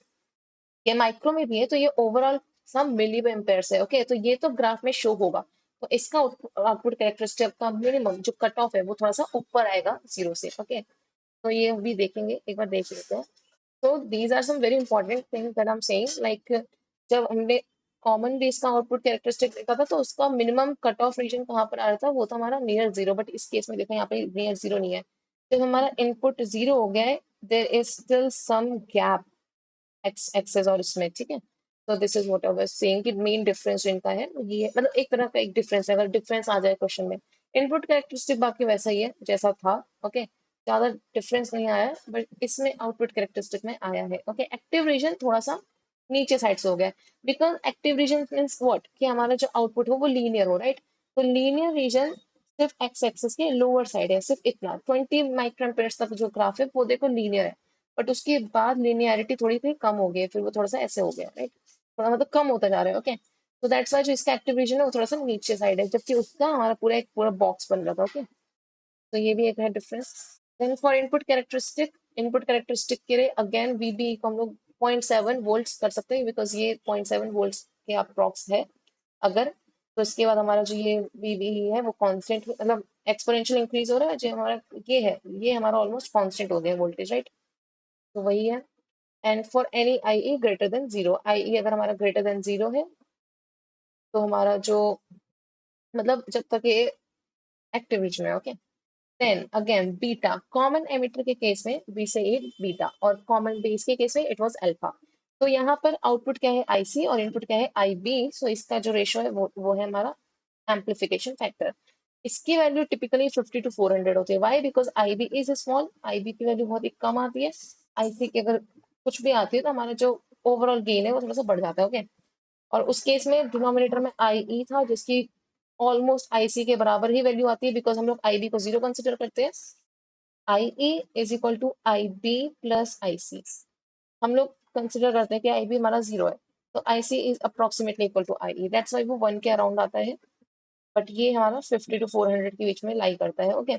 ये माइक्रो में भी है तो ये ओवरऑल सब मिली एम्पेयर्स है। ओके, तो ये तो ग्राफ में शो होगा, तो इसका आउटपुट कैरेक्टरिस्टिक का मिनिमम जो कट ऑफ है वो थोड़ा सा ऊपर आएगा जीरो से। ओके, तो ये भी देखेंगे, एक बार देख लेते हैं। So these are some very important things that I'm saying. Like जब हमने कॉमन बेस का आउटपुट कैरेक्टरिस्टिक देखा था तो उसका मिनिमम कट ऑफ रीजन कहाँ पर आ रहा था, वो था हमारा नियर जीरो, बट इस केस में देखो यहाँ पे नियर जीरो नहीं है। जब हमारा इनपुट जीरो हो गया है, there is still some gap ex excess और इसमें, ठीक है। तो this is what I was saying कि मेन डिफरेंस इनका है ये, मतलब एक तरह का एक डिफरेंस है, अगर डिफरेंस आ जाए क्वेश्चन में। इनपुट कैरेक्टरिस्टिक बाकी वैसा ही है जैसा था। ओके, ज्यादा डिफरेंस नहीं आया, बट इसमें आउटपुट कैरेक्टरिस्टिक में आया है। ओके, एक्टिव रीजन थोड़ा सा नीचे साइड से हो गया, because active region means what, कि हमारा जो आउटपुट हो वो लीनियर हो, राइट, तो लीनियर रीजन सिर्फ एक्स एक्सिस के लोअर साइड है, सिर्फ इतना 20 माइक्रोएम्पेयर्स तक जो ग्राफ है वो देखो लीनियर है, बट उसके बाद लिनियरिटी थोड़ी सी कम हो गई है, फिर वो थोड़ा सा ऐसे हो गया, राइट, थोड़ा मतलब कम होता जा रहा है। ओके, तो दैट्स वाई जो इसका एक्टिव रीजन है वो थोड़ा सा नीचे साइड है, जबकि उसका हमारा पूरा एक पूरा बॉक्स बन रहा था। ओके, तो ये भी एक है difference. Then for input characteristic के लिए अगेन वीबी को हम लोग 0.7 वोल्ट्स कर सकते हैं, बिकॉज ये 0.7 वोल्ट्स के अप्रॉक्स है। अगर तो इसके बाद हमारा जो ये वीबी है वो कांस्टेंट, मतलब एक्सपोनेंशियल इंक्रीज हो रहा है, जो हमारा ये है ये हमारा ऑलमोस्ट कांस्टेंट हो गया वोल्टेज, राइट, तो वही है। And for any IE greater than zero, IE अगर हमारा ग्रेटर देन जीरो है तो हमारा जो, मतलब जब तक ये एक्टिव रीजन में, okay. Then again beta, common emitter के केस में वी से इट बीटा, और कॉमन बेस के केस में इट वाज अल्फा। तो यहाँ पर आउटपुट क्या है IC और इनपुट क्या है IB, सो इसका जो रेशियो है वो है हमारा एम्पलीफिकेशन फैक्टर। इसकी वैल्यू टिपिकली 50 to 400 होती है, why, because IB is small, IB की वैल्यू बहुत ही कम आती है, IC की अगर कुछ भी आती है तो हमारा जो ओवरऑल गेन है वो थोड़ा सा बढ़ जाता है। ओके, और उस केस में डिनोमिनेटर में IE था जिसकी ऑलमोस्ट IC के बराबर ही वैल्यू आती है, बिकॉज हम लोग IB को जीरो कंसिडर करते हैं। IE is equal to IB plus IC, हम लोग कंसिडर करते हैं कि IB हमारा जीरो है, तो IC is approximately equal to IE, that's why वो 1 के अराउंड आता है, बट ये हमारा 50 to 400 के बीच में लाई करता है। ओके,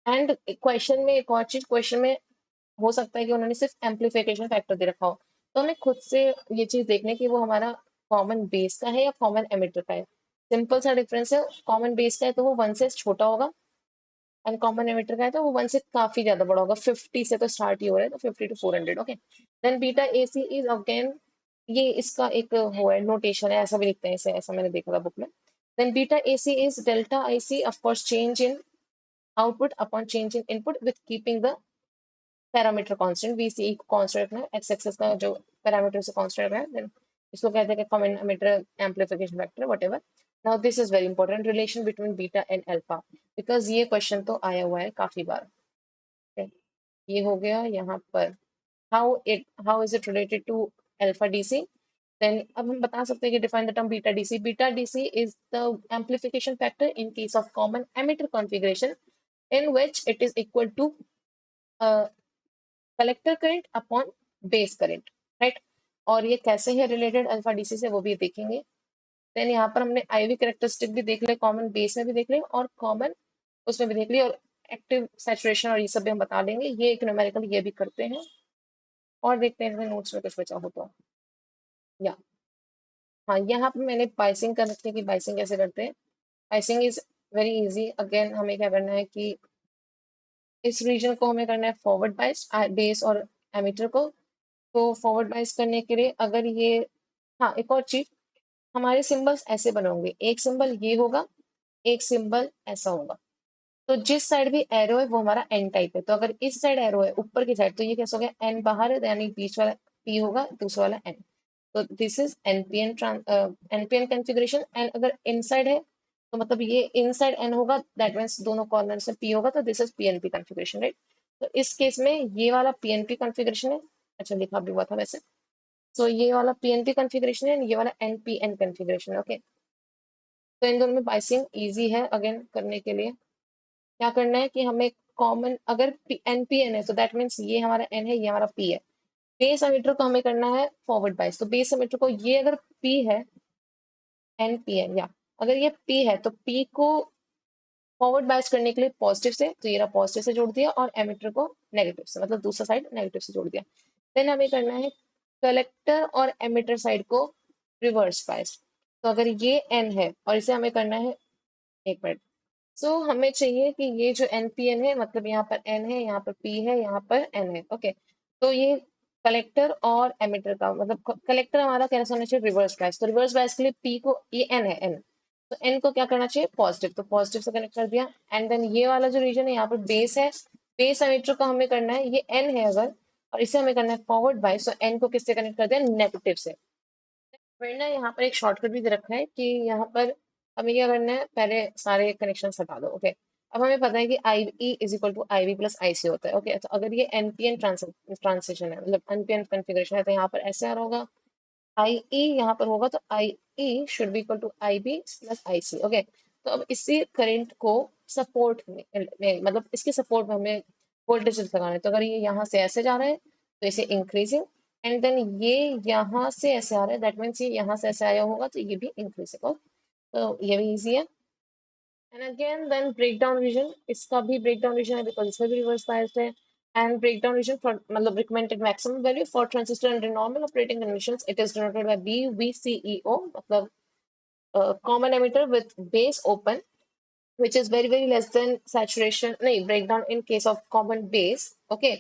एंड क्वेश्चन में एक और चीज, क्वेश्चन में हो सकता है कि उन्होंने सिर्फ एम्पलीफिकेशन फैक्टर दे रखा हो, तो हमें खुद से ये चीज देखने की वो हमारा कॉमन बेस का है या कॉमन एमिटर का है। सिंपल सा डिफरेंस है, कॉमन बेस का है तो वो 1 से छोटा होगा, एंड कॉमन एमिटर का है तो वो 1 से काफी ज्यादा बड़ा होगा, 50 से तो स्टार्ट ही हो रहा है, तो 50 to 400। Okay, then beta AC is again, ये इसका एक वो है नोटेशन है, ऐसा भी लिखते हैं इसे, ऐसा मैंने देखा था बुक में। Then beta AC is delta IC, of course change in output upon change in input with keeping the parameter constant, VC को कांस्टेंट रखना है, एक्स एक्सेस का जो पैरामीटर से कांस्टेंट रखना है, देन इसको कहते हैं common emitter amplification factor whatever. Now this is very important, relation between beta and alpha, because ये क्वेश्चन तो आया हुआ है काफी बार। Okay, ये हो गया यहाँ पर, how is it related to alpha DC। Then अब हम बता सकते हैं कि define the term beta DC is the amplification factor in case of common emitter configuration in which it is equal to collector current upon base current, right. और ये कैसे है रिलेटेड अल्फा डीसी से वो भी देखेंगे। देन यहाँ पर हमने आईवी कैरेक्टरिस्टिक भी देख लिया, कॉमन बेस में भी देख लिया और कॉमन उसमें भी देख लिया, और एक्टिव सैचुरेशन और ये सब भी हम बता देंगे। ये एक न्यूमेरिकल ये भी करते हैं, और देखते हैं नोट्स में कुछ बचा हो तो। या हाँ, यहाँ पे मैंने बाइसिंग कर रखी है कि बाइसिंग कैसे करते हैं। Biasing is very easy. Again हमें क्या करना है कि इस रीजन को हमें करना है फॉरवर्ड बाइस, बेस और एमीटर को। तो फॉरवर्ड बाइस करने के लिए अगर ये, हाँ एक और चीज, हमारे सिंबल्स ऐसे बने होंगे, एक सिंबल ये होगा, एक सिंबल ऐसा होगा। तो जिस साइड भी एरो है वो हमारा एन टाइप है। तो अगर इस साइड एरो है ऊपर की साइड, तो ये कैसे हो गया, एन बाहर है, यानी बीच वाला पी होगा, दूसरा वाला एन। तो this is NPN NPN configuration. And अगर इनसाइड है तो मतलब ये इनसाइड एन होगा, दैट मीन्स दोनों कॉर्नर से पी होगा, तो this is PNP configuration, right. तो इस केस में ये वाला पीएनपी कॉन्फ़िगरेशन है। अच्छा, लिखा भी हुआ था वैसे। तो ये वाला पीएनपी कॉन्फ़िगरेशन है, ये वाला एनपीएन कॉन्फ़िगरेशन, ओके। तो इन दोनों में बाइसिंग इजी है अगेन करने के लिए। क्या करना है कि हमें कॉमन, अगर एनपीएन है तो दैट मीन्स ये हमारा एन है, ये हमारा पी है। बेस एमीटर को हमें करना है फॉरवर्ड बाइस। तो बेस एमीटर को ये अगर पी है, एन पी एन, या अगर ये पी है तो पी को फॉरवर्ड बाइस करने के लिए पॉजिटिव से, तो ये रहा पॉजिटिव से जोड़ दिया, और एमीटर को नेगेटिव से, मतलब दूसरा साइड नेगेटिव से जोड़ दिया। देन हमें करना है कलेक्टर और एमीटर साइड को रिवर्स बाइस। तो अगर ये एन है और इसे हमें करना है, एक मिनट, सो हमें चाहिए कि ये जो एनपीएन है, मतलब यहाँ पर एन है, यहाँ पर पी है, यहाँ पर एन है, ओके। तो ये कलेक्टर और एमिटर का मतलब, कलेक्टर हमारा कैसा होना चाहिए, रिवर्स बायस। तो रिवर्स बायस के लिए पी को, ये एन है, एन, तो एन को क्या करना चाहिए, पॉजिटिव, तो पॉजिटिव से कनेक्ट कर दिया। एंड देन ये वाला जो रीजन है यहाँ पर बेस है, बेस एमिटर को हमें करना है, ये एन है अगर, और इसे हमें करना है फॉरवर्ड बायस, तो एन को किससे कनेक्ट कर दिया, नेगेटिव से। फिर ना यहाँ पर एक शॉर्टकट भी दे रखा है कि यहाँ पर हमें क्या करना है, पहले सारे कनेक्शन हटा दो, ओके। अब हमें पता है कि I E is equal to I V plus I C होता है, ओके। तो अगर ये एनपीएन ट्रांसिशन है, मतलब एनपीएन कॉन्फ़िगरेशन है, तो यहाँ पर ऐसे आ रहा होगा, आई ई यहाँ पर होगा, तो I E should be equal to I B plus I C, okay. तो अब इसी करंट को सपोर्ट में मतलब इसके सपोर्ट में हमें वोल्टेज लगाना है। तो अगर ये यहाँ से ऐसे जा रहा है तो इसे इंक्रीजिंग, एंड देन ये यहाँ से ऐसे आ रहा है, दैट मीन्स ये यहाँ से ऐसे आया होगा, तो ये भी इंक्रीजिंग, तो ये भी इजी है। And again then break down region, इसका भी ब्रेक डाउन रीजन है बिकॉज इसमें भी रिवर्स बायस्ड है। And break down region for मतलब recommended maximum value for transistor under normal operating conditions, it is denoted by B V C E O, मतलब common emitter with base open, which is very less than saturation, नहीं, breakdown in case of common base, okay।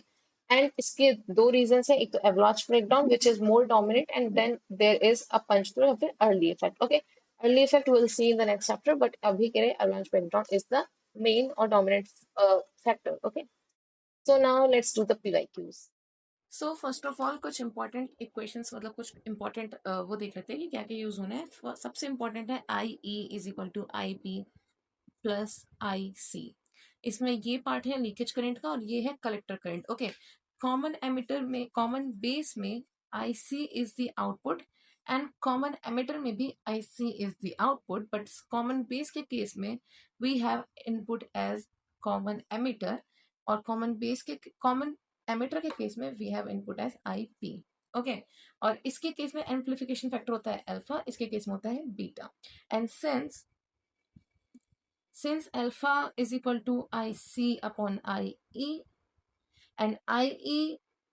And इसके दो reasons हैं, एक तो avalanche breakdown which is more dominant, and then there is a punch through of the early effect, okay। early effect we'll see in the next chapter, but अभी के लिए avalanche breakdown is the main or dominant factor, okay। so now let's do the PYQs। So first of all कुछ important equations, मतलब कुछ important वो देख लेते हैं कि क्या क्या यूज होना है। सबसे इंपॉर्टेंट है I E is equal to I P plus I C. इसमें ये पार्ट है लीकेज करंट का और ये है collector current, okay. Common emitter में, कॉमन बेस में I C is the output, and common emitter में भी I C is the output, but common base के केस में we have input as common emitter, और कॉमन बेस के, common emitter के case में we have input as I P, okay. और इसके केस में एम्पलीफिकेशन फैक्टर होता है अल्फा, इसके केस में होता है beta. And since alpha is equal to IC upon IE and IE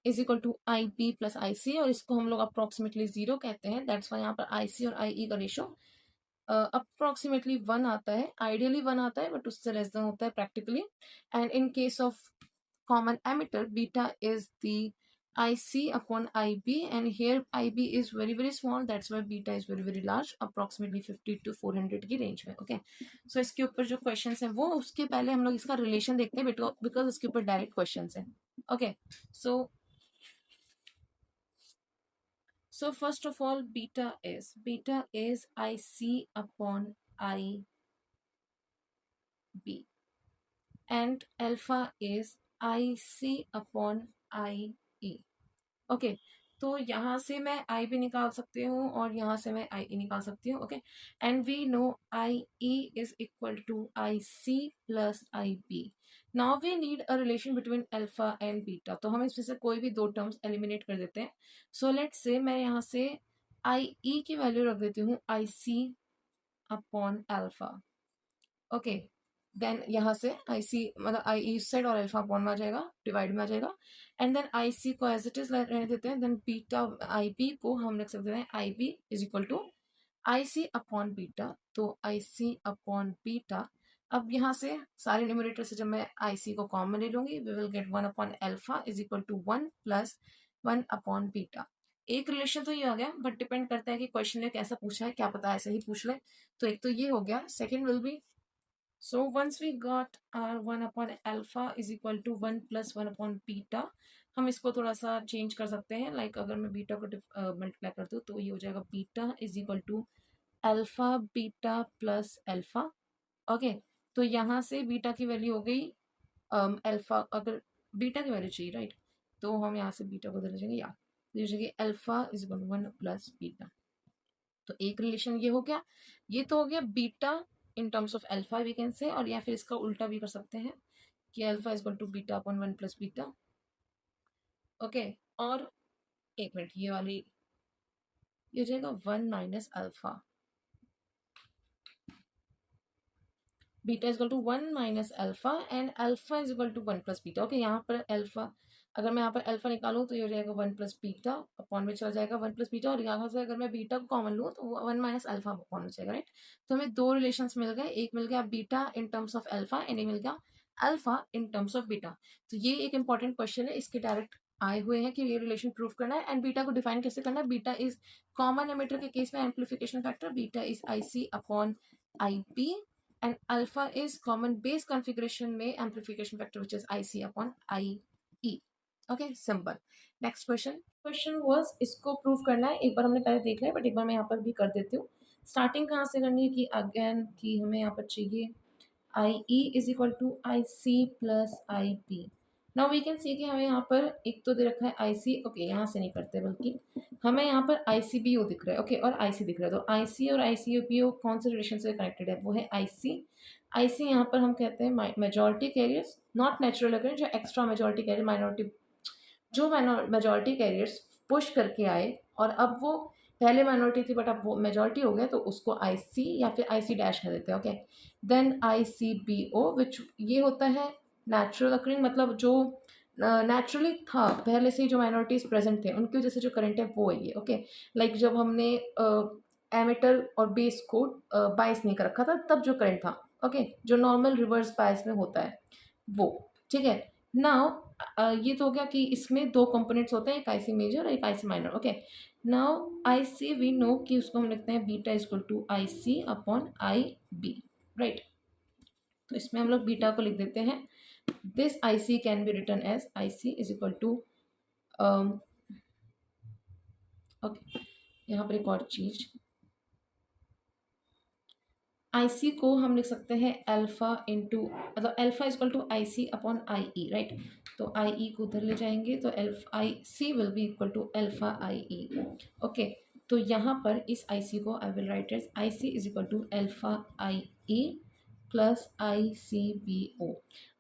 is equal to IB plus IC, और इसको हम लोग अप्रोक्सीमेटली जीरो कहते हैं, दैट्स वाई यहाँ पर IC और IE का रेशो अप्रोक्सीमेटली 1 आता है, आइडियली 1 आता है, बट उससे लेस देन होता है practically. And in case of common emitter, beta is the IC upon IB, and here IB is very small, that's why beta is very large, approximately 50 to 400 की range में, okay. सो इसके ऊपर जो questions हैं वो, उसके पहले हम लोग इसका रिलेशन देखते हैं बिकॉज इसके ऊपर डायरेक्ट क्वेश्चंस हैं, okay. so first of all, beta is IC upon IB, and alpha is IC upon IE, okay। तो यहाँ से मैं आई भी निकाल सकती हूँ और यहाँ से मैं आई ई निकाल सकती हूँ. Okay, and we know I E is equal to I C plus I B. Now we need a relation between alpha and beta. तो हम इसमें से कोई भी दो टर्म्स एलिमिनेट कर देते हैं. सो लेट्स से मैं यहाँ से आई ई की वैल्यू रख देती हूँ आई C upon alpha. Okay, then यहाँ से आई सी मतलब आई ई साइड और अल्फा अपॉन में आ जाएगा, डिवाइड में आ जाएगा. एंड देन आई सी को एज इट इज रहने देते हैं. देन बीटा आई बी को हम लिख सकते हैं I B is equal to I C upon beta. तो आई सी अपॉन बीटा. अब यहाँ से सारे न्यूमरेटर से जब मैं आई सी को कॉमन ले लूंगी, we will get 1 upon alpha is equal to 1 plus 1 upon beta. एक रिलेशन तो ये आ गया, बट डिपेंड करता है कि क्वेश्चन ने कैसा पूछा है, क्या पता ऐसे ही पूछ ले. तो एक तो ये हो गया. Second will be, so once we got our 1 upon alpha is equal to 1 plus 1 upon beta. हम इसको थोड़ा सा चेंज कर सकते हैं. लाइक अगर मैं बीटा को मल्टीप्लाई कर दूँ तो ये हो जाएगा beta is equal to alpha beta plus alpha. Okay, तो यहाँ से बीटा की वैल्यू हो गई अल्फा. अगर बीटा की वैल्यू चाहिए राइट, तो हम यहाँ से बीटा को बदल जाएंगे या alpha is equal to 1 plus beta. तो एक रिलेशन ये हो गया. ये तो हो गया beta in terms of alpha we can say, और या फिर इसका उल्टा भी कर सकते हैं कि alpha is equal to beta upon 1 plus beta. Okay, और एक मिनट, ये वाली ये हो जाएगा 1 minus alpha. Beta is equal to 1 minus alpha and alpha is equal to 1 plus beta. Okay, यहाँ पर अल्फा, अगर मैं यहाँ पर अल्फा निकालूँ तो ये हो जाएगा 1 प्लस बीटा अपॉन में चला जाएगा 1 प्लस बीटा, और यहाँ से अगर मैं बीटा को कॉमन लूँ तो 1 माइनस अल्फा अपॉन में जाएगा राइट. तो हमें दो रिलेशंस मिल गए. एक मिल गया beta in terms of alpha and एक मिल गया alpha in terms of beta. तो ये एक इंपॉर्टेंट क्वेश्चन है, इसके डायरेक्ट आए हुए हैं कि ये रिलेशन प्रूव करना है. एंड बीटा को डिफाइन कैसे करना है. बीटा इज कॉमन एमिटर के केस में amplification factor. Beta is I C upon I P and alpha is common base configuration में amplification factor which is IC upon IE. Okay, simple. Next question was इसको prove करना है. एक बार हमने पहले देख लिया, बट एक बार मैं यहाँ पर भी कर देती हूँ. स्टार्टिंग कहाँ से करनी है कि अगेन कि हमें यहाँ पर चाहिए IE is equal to IC plus IP. Now we can see कि हमें यहाँ पर एक तो दे रखा है IC. ओके, यहाँ से नहीं करते, बल्कि हमें यहाँ पर ICBO दिख रहा है. ओके, और IC दिख रहा है. तो IC और ICBO कौन से रिलेशन से कनेक्टेड है, वो है IC. IC यहाँ पर हम कहते हैं मेजॉरिटी कैरियर्स, नॉट नेचुरल अगर जो एक्स्ट्रा मेजॉरिटी कैरियर माइनॉरिटी, जो मेजॉरिटी कैरियर्स पुश करके आए और अब वो पहले माइनॉरिटी थी बट अब वो मेजॉरिटी हो गया, तो उसको IC या फिर IC डैश कर देते हैं. ओके, देन ICBO विच ये होता है नेचुरल अकरिंग, मतलब जो नेचुरली था पहले से ही, जो माइनॉरिटीज प्रेजेंट थे उनकी वजह से जो करंट है वो है ये. ओके, लाइक जब हमने एमिटर और बेस को बायस नहीं कर रखा था तब जो करंट था. ओके, जो नॉर्मल रिवर्स बायस में होता है वो. ठीक है, नाउ ये तो हो गया कि इसमें दो कंपोनेंट्स होते हैं, एक IC मेजर और एक IC minor. Okay, now IC we know कि उसको हम लिखते हैं beta is equal to IC upon IB right. तो इसमें हम लोग बीटा को लिख देते हैं. This IC can be written as IC is equal to okay, यहाँ पर एक और चीज, IC को हम लिख सकते हैं अल्फा इंटू, मतलब alpha is equal to IC upon IE right. तो IE को उधर ले जाएंगे तो IC will be equal to alpha IE. Okay, तो यहाँ पर इस IC को I will write as IC is equal to alpha IE plus ICBO.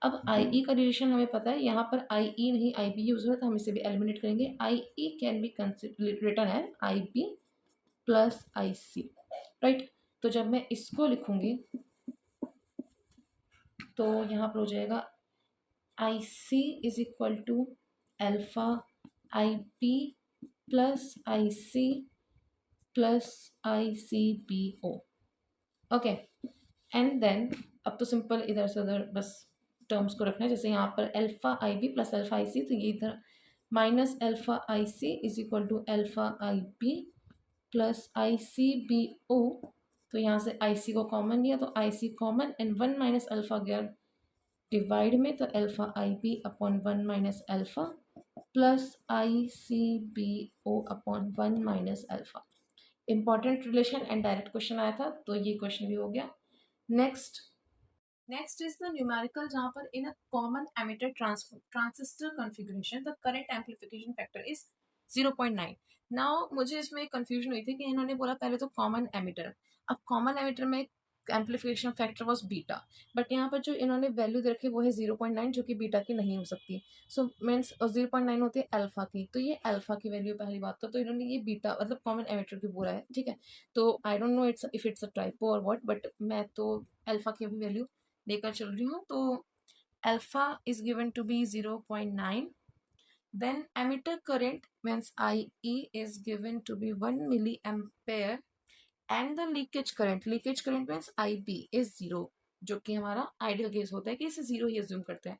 अब IE का रिलेशन हमें पता है, यहाँ पर IE नहीं IB यूज हो रहा है, तो हम इसे भी एलिमिनेट करेंगे. IE can be written as IB plus IC right. तो जब मैं इसको लिखूंगी तो यहाँ पर हो जाएगा IC is equal to alpha IP plus IC plus ICBO. Okay, and then अब तो सिंपल इधर से उधर बस टर्म्स को रखना है. जैसे यहाँ पर alpha IB plus alpha IC, तो ये इधर minus alpha IC is equal to alpha IB plus ICBO. तो यहाँ से IC को कॉमन लिया तो IC common and 1 minus alpha गया डिवाइड में, तो alpha IB upon 1 minus alpha plus ICBO upon 1 minus alpha. Important relation and direct question आया था, तो ये क्वेश्चन भी हो गया. नेक्स्ट इज द न्यूमेरिकल, जहाँ पर in a common emitter transistor configuration the current amplification factor is 0.9। Now मुझे इसमें कंफ्यूजन हुई थी कि इन्होंने बोला पहले तो कॉमन एमिटर, अब कॉमन एमिटर में amplification factor was beta, but यहाँ पर जो इन्होंने वैल्यू दे रखी है वो है 0.9 जो कि बीटा की नहीं हो सकती। सो मीन्स 0.9 होती है अल्फा की, तो ये अल्फा की वैल्यू पहली बात तो इन्होंने ये बीटा मतलब कॉमन एमिटर की बोला है, ठीक है। तो I don't know it's if it's a typo और व्हाट, बट मैं तो अल्फा की भी वैल्यू लेकर चल रही हूँ। तो alpha is given to be 0.9। Then emitter current means IE is given to be 1 milliampere and the leakage current means IB is 0, जो कि हमारा आइडियल केस होता है कि इसे 0 ही अज्यूम करते हैं।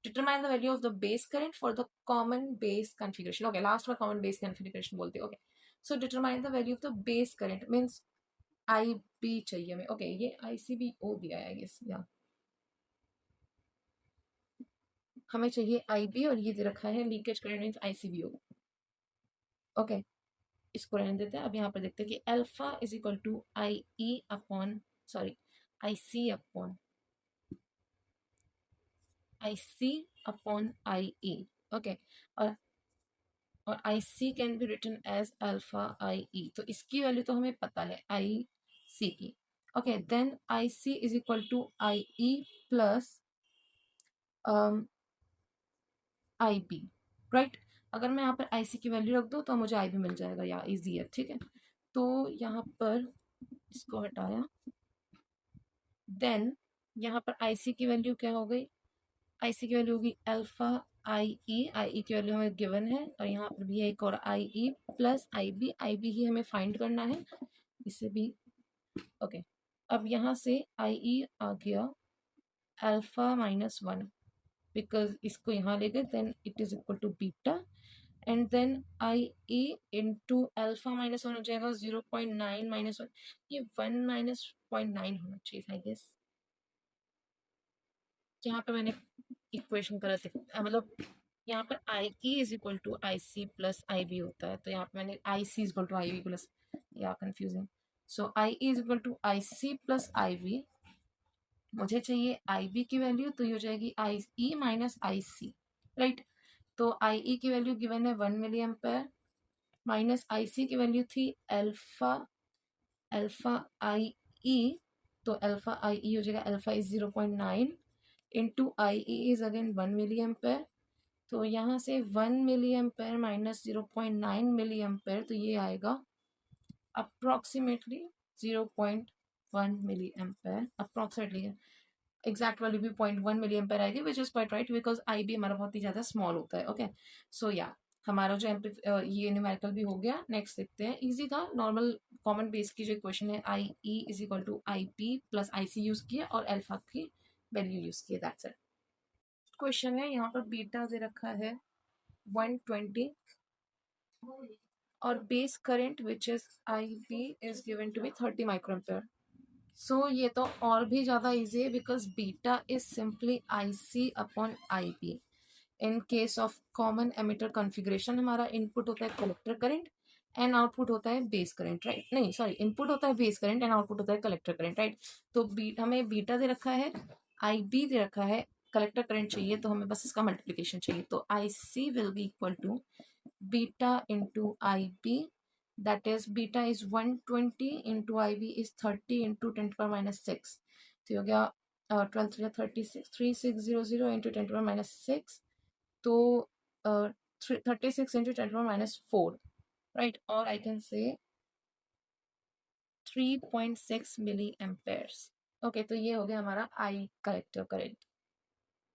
Determine the value of the base current for the common base configuration. Okay, last में कॉमन बेस कॉन्फ़िगरेशन बोलते हैं। Okay, so determine the value of the base current means IB चाहिए हमें। ओके, ये ICBO दिया है आई गेस, या हमें चाहिए IB और ये दे रखा है leakage current means ICBO। Okay, इसको रहने देते हैं। अब यहाँ पर देखते हैं कि alpha is equal to I E upon sorry I C upon I E. Okay, और I C can be written as alpha I E, तो इसकी वैल्यू तो हमें पता है आई सी की। Okay, then I C is equal to I E plus I B, right. अगर मैं यहाँ पर आई सी की वैल्यू रख दूँ तो मुझे आई बी मिल जाएगा, या इजी है, ठीक है। तो यहाँ पर इसको हटाया, देन यहाँ पर आई सी की वैल्यू क्या हो गई, आई सी की वैल्यू होगी अल्फा आई ई की वैल्यू हमें गिवन है, और यहाँ पर भी है एक और आई ई प्लस आई बी ही हमें फाइंड करना है, इसे भी। ओके, अब यहाँ से आई ई आ गया अल्फा माइनस वन, बिकॉज इसको यहाँ ले गए, then it is equal to beta, and then I E into alpha minus one हो जाएगा 0.9 माइनस वन, ये 1 माइनस 0.9 होना चाहिए आई गेस। यहाँ पे मैंने इक्वेशन गलत मतलब यहाँ पर I E is equal to I C plus I B होता है, तो यहाँ पे मैंने I C is equal to I B plus, या confusing. So I E is equal to I C plus I B, मुझे चाहिए आई बी की वैल्यू, तो ये हो जाएगी आई E minus I C, right. तो आई ई की वैल्यू गिवन है 1 milli ampere, minus I C की वैल्यू थी अल्फा अल्फा आई ई, तो अल्फा आई ई हो जाएगा alpha is 0.9 into I E is again 1 milli ampere, तो यहाँ से 1 milli ampere minus 0.9 milli ampere, तो ये आएगा approximately 0.1 milli ampere, approximately. Exact value भी 0.1 मिली एम्पेयर आएगी, which is quite right because I B हमारा बहुत ही ज़्यादा स्मॉल होता है। ओके, सो या हमारा जो ये न्यूमेरिकल भी हो गया। नेक्स्ट देखते हैं, इजी था, नॉर्मल कॉमन बेस की जो इक्वेशन है I E is equal to I P plus I C use किया और अल्फा की वैल्यू यूज किया, दैट्स इट। क्वेश्चन है, यहाँ पर बीटा दे रखा है 120 और base current which is I B is given to be 30 microampere. So ये तो और भी ज़्यादा इजी है because beta is simply I C upon I B. In case of common emitter configuration हमारा इनपुट होता है कलेक्टर करंट एंड आउटपुट होता है बेस करंट, राइट। नहीं सॉरी, इनपुट होता है बेस करंट एंड आउटपुट होता है कलेक्टर करंट, राइट। तो हमें बीटा दे रखा है, आई बी दे रखा है, कलेक्टर करंट चाहिए, तो हमें बस इसका मल्टीप्लीकेशन चाहिए, तो I C will be equal to beta into I B, that is beta is 120 into IB is 30 into 10 to the power minus 6, तो हो गया 12 3 36 3600 into 10 to the power minus 6, तो 36 into 10 to the power minus 4, right, or I can say 3.6 milli amperes। Okay, तो ये हो गया हमारा आई collector current.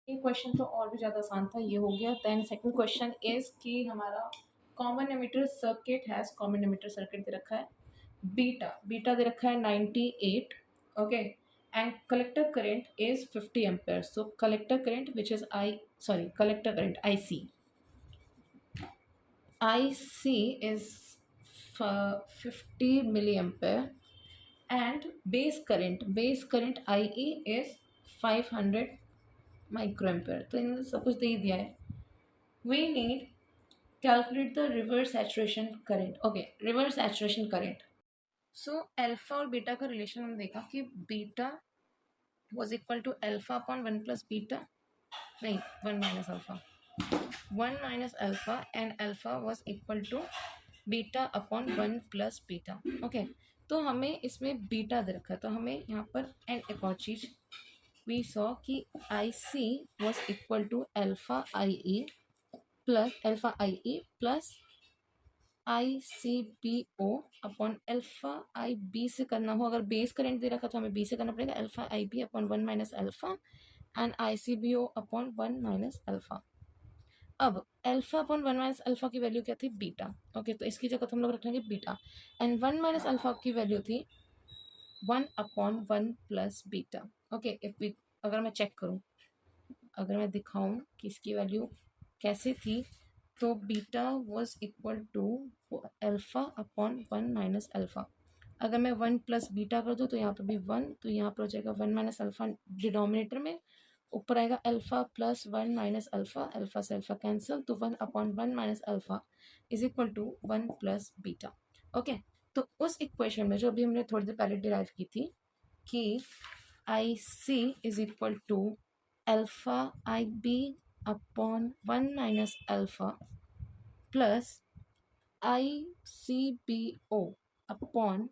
ये क्वेश्चन तो और भी ज़्यादा आसान था, ये हो गया। देन सेकंड क्वेश्चन इज कि हमारा common emitter circuit has common emitter circuit दे रखा है, बीटा दे रखा है 98, okay, and collector current is 50 ampere. So collector current which is collector current I C is 50 milli ampere and base current I E is 500 microampere. तो इन्होंने सब कुछ दे ही दिया है। We need calculate the reverse saturation current. Okay, reverse saturation current. So alpha और beta का रिलेशन हमने देखा कि beta was equal to alpha upon 1 plus beta, नहीं 1 minus alpha, 1 minus alpha and alpha was equal to beta upon 1 plus beta. Okay, तो हमें इसमें beta दे रखा है, तो हमें यहाँ पर एंड एक और चीज वी सॉ कि I C was equal to alpha I E plus I C B O upon alpha I B से करना हो, अगर बेस करंट दे रखा तो हमें बी से करना पड़ेगा, alpha I B upon 1 minus alpha and I C B O upon 1 minus alpha. अब अल्फा अपॉन 1 माइनस अल्फा की वैल्यू क्या थी? बीटा। ओके, तो इसकी जगह तो हम लोग रख लेंगे बीटा, एंड 1 माइनस अल्फा की वैल्यू थी 1 अपॉन 1 प्लस बीटा। ओके, अगर मैं चेक करूँ, अगर मैं दिखाऊं कि इसकी वैल्यू कैसे थी, तो beta was equal to alpha upon 1 minus alpha. अगर मैं 1 प्लस बीटा कर दूँ तो यहाँ पर भी 1, तो यहाँ पर हो जाएगा 1 माइनस अल्फा डिनोमिनेटर में, ऊपर आएगा alpha plus 1 minus alpha, alpha से अल्फा कैंसिल, तो 1 upon 1 minus alpha is equal to 1 plus beta. Okay, तो उस इक्वेशन में जो अभी हमने थोड़ी देर पहले डिराइव की थी कि I C is equal to alpha I B upon 1 minus alpha plus I C B O upon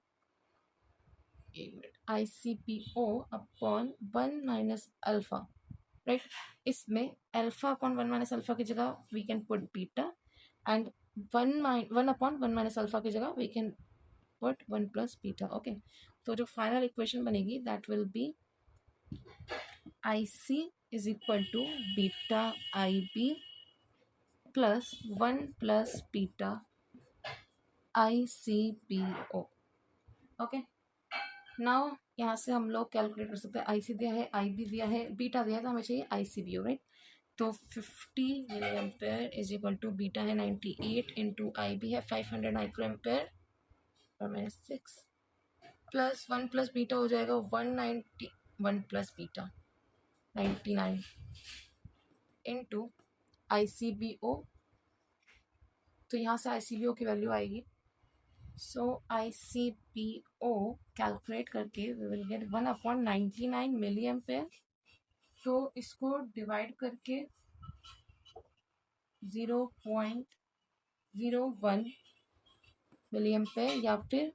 I C B O upon 1 minus alpha, right. इसमें अल्फा अपॉन 1 माइनस अल्फा की जगह we can put beta, and 1 upon 1 minus alpha की जगह we can put 1 plus beta. Okay, तो जो final equation बनेगी that will be I C is equal to beta I B plus 1 plus beta I C B O. Okay, now यहाँ से हम लोग calculate कर सकते हैं, आई सी दिया है, आई बी दिया है, बीटा दिया है, तो हमें चाहिए आई सी बी ओ, राइट। तो 50 milli ampere is equal to beta है 98 इंटू आई बी है 500 माइक्रो एम्पेयर और माइनस 6 प्लस 1 प्लस बीटा हो जाएगा 190, 1 plus beta 99 into I C B O, तो यहाँ से आई सी बी ओ की वैल्यू आएगी, so I C B O calculate करके we will get 1 upon 99 milli ampere. तो इसको डिवाइड करके 0.01 मिली एम्पेयर या फिर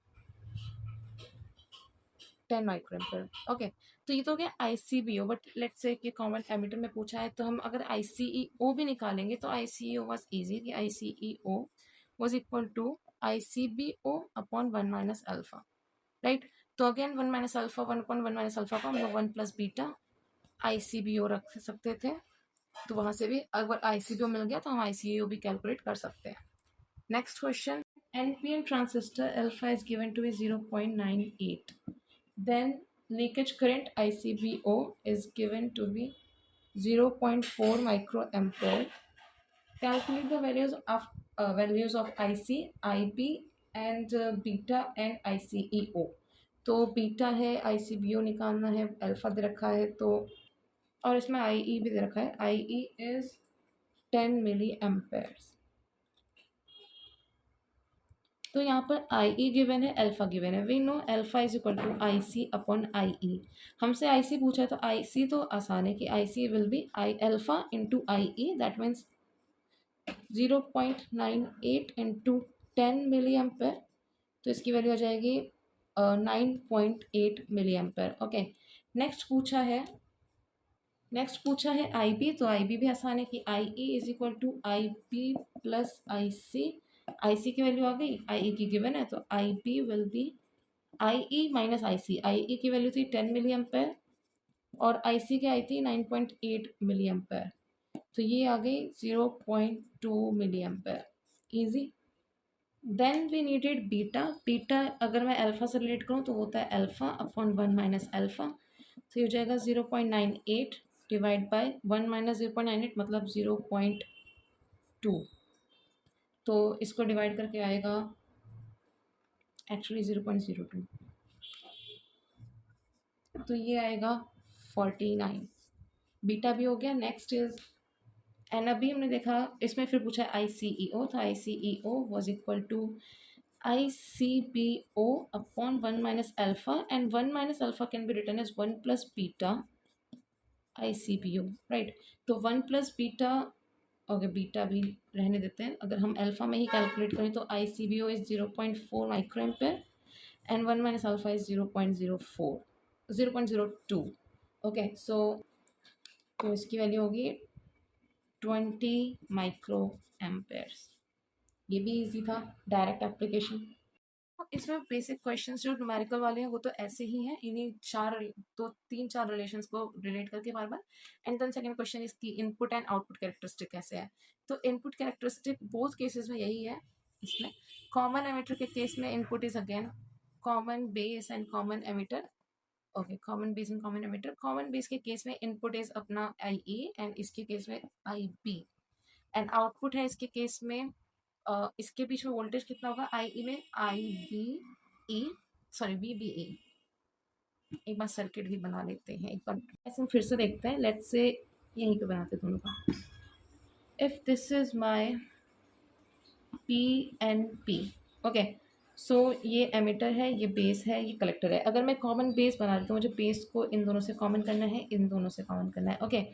10 माइक्रो एम्पेयर। ओके, तो ये तो हो गया I C B O, but let's say कि कॉमन एमिटर में पूछा है, तो हम अगर आई सी ई ओ भी निकालेंगे तो I C E O was easy कि I C E O was equal to I C B O upon 1 minus alpha, right. तो again 1 minus alpha, 1 upon 1 minus alpha को हम लोग 1 plus beta I C B O रख सकते थे, तो वहां से भी अगर आई सी बी ओ मिल गया तो हम आई सी ई ओ भी कैलकुलेट कर सकते हैं। Next question, NPN transistor alpha is given to be 0.98. Then leakage current ICBO is given to be 0.4 microampere. Calculate the values of IC, IB and beta and ICEO. तो beta है, ICBO निकालना है, alpha दे रखा है, तो और इसमें IE भी दे रखा है, IE is 10 मिली एम्पेयर्स। तो यहाँ पर आई ई गिवन है, अल्फा गिवन है, we know alpha is equal to I C upon I E. हमसे आई सी पूछा है तो आई सी तो आसान है कि I C will be I alpha into I E, that means 0.98 into 10 milli ampere, तो इसकी वैल्यू आ जाएगी 9.8 मिली एम्पेयर। ओके, नेक्स्ट पूछा है आई बी, तो आई बी भी आसान है कि I E is equal to I B plus I C. I C की वैल्यू आ गई, आई ई की गिवन है, तो I B will be I E minus I C. I E की वैल्यू थी 10 मिली एम्पेयर और आई सी की आई थी 9.8 मिली एम्पेयर, तो ये आ गई 0.2 milli ampere, easy. Then we needed beta. Beta अगर मैं अल्फा से रिलेट करूँ तो होता है अल्फा अपॉन 1 माइनस अल्फा, तो ये हो जाएगा 0.98 डिवाइड बाय 1 माइनस 0.98 मतलब 0.2, तो इसको डिवाइड करके आएगा एक्चुअली 0.02, तो ये आएगा 49। बीटा भी हो गया। नेक्स्ट इज एंड अभी हमने देखा इसमें फिर पूछा आई सी ई ओ, तो I C E O was equal to I C B O upon 1 minus alpha, and 1 minus alpha can be written as 1 plus beta I C B O, right. तो 1 plus beta okay beta भी रहने देते हैं, अगर हम alpha में ही calculate करें तो ICBO is 0.4 micro ampere and 1 minus alpha is 0.04 0.02. Okay so तो इसकी वैल्यू होगी 20 माइक्रो एम्पेयर्स। ये भी इजी था, डायरेक्ट एप्लीकेशन। इसमें बेसिक क्वेश्चंस जो न्यूमेरिकल वाले हैं वो तो ऐसे ही हैं, इन्हीं तीन चार रिलेशंस को रिलेट करके बार बार। And then second question is की इनपुट एंड आउटपुट कैरेक्टरिस्टिक कैसे है। तो इनपुट कैरेक्टरिस्टिक बोथ केसेस में यही है। इसमें कॉमन एमिटर के केस में input is again common base and common emitter. Okay common base and common emitter. Common base के केस में इनपुट इज अपना IE एंड इसके केस में IB। एंड आउटपुट है इसके केस में इसके बीच में वोल्टेज कितना होगा IE में IBE सॉरी VBE। एक बार सर्किट भी बना लेते हैं, एक बार ऐसे फिर से देखते हैं। लेट्स से यहीं पे बनाते दोनों का। If this is my PNP okay so ये एमिटर है, ये बेस है, ये कलेक्टर है। अगर मैं कॉमन बेस बना रही तो मुझे बेस को इन दोनों से कॉमन करना है, इन दोनों से कॉमन करना है। ओके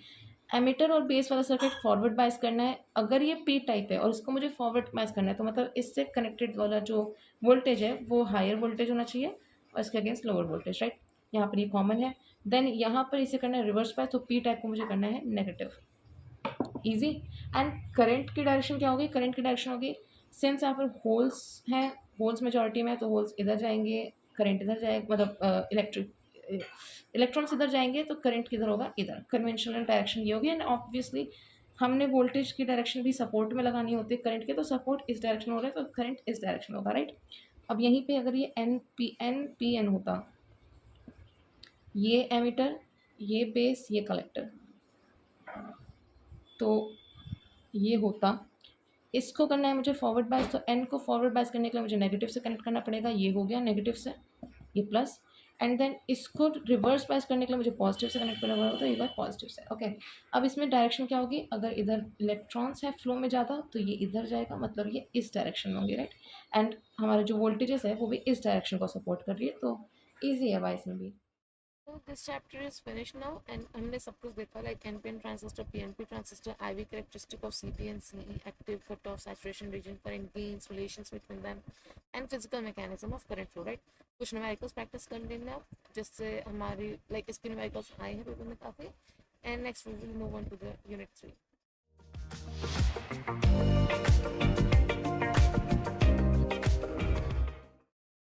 एमिटर और बेस वाला सर्किट फॉरवर्ड बायस करना है। अगर ये P टाइप है और इसको मुझे फॉरवर्ड बायस करना है तो मतलब इससे कनेक्टेड वाला जो वोल्टेज है वो हायर वोल्टेज होना चाहिए और इसके अगेंस्ट लोअर वोल्टेज, राइट। यहाँ पर ये कॉमन है। देन यहाँ पर इसे करना है रिवर्स बायस, तो P टाइप को मुझे करना है नेगेटिव। इजी। एंड करंट की डायरेक्शन क्या होगी, करंट की डायरेक्शन होगी सिंस यहाँ पर होल्स हैं, होल्स मेजॉरिटी में, तो होल्स इधर जाएंगे, करंट इधर जाएगा, मतलब इलेक्ट्रॉन्स इधर जाएंगे तो करंट किधर होगा, इधर। कन्वेंशनल डायरेक्शन ये होगी। एंड ऑब्वियसली हमने वोल्टेज की डायरेक्शन भी सपोर्ट में लगानी होती है करंट के, तो सपोर्ट इस डायरेक्शन हो रहा है तो करंट इस डायरेक्शन होगा, राइट। अब यहीं पे अगर ये NPN होता, ये एमिटर, ये बेस, ये कलेक्टर, तो ये होता। इसको करना है मुझे फॉरवर्ड बायस, तो N को फॉरवर्ड बायस करने के लिए मुझे नेगेटिव से कनेक्ट करना पड़ेगा। ये हो गया नेगेटिव से, ये प्लस। एंड देन इसको रिवर्स बायस करने के लिए मुझे पॉजिटिव से कनेक्ट करना पड़ेगा, तो ये बार पॉजिटिव से। ओके अब इसमें डायरेक्शन क्या होगी, अगर इधर इलेक्ट्रॉन्स है फ्लो में ज़्यादा तो ये इधर जाएगा, मतलब ये इस डायरेक्शन में होंगे, राइट। एंड हमारे जो वोल्टेजेस है वो भी इस डायरेक्शन को सपोर्ट कर रही है, तो ईजी है बायस में भी। So this chapter is finished now, and हमने सब कुछ देखा, like NPN transistor, PNP transistor, IV characteristic of CP and CE, active, cut-off, saturation region, current gains, relations between them, and physical mechanism of current flow, right? कुछ numericals practice कर लेना जिससे हमारी like इसके numericals आए हैं paper में काफ़ी। And next we will move on to the unit 3.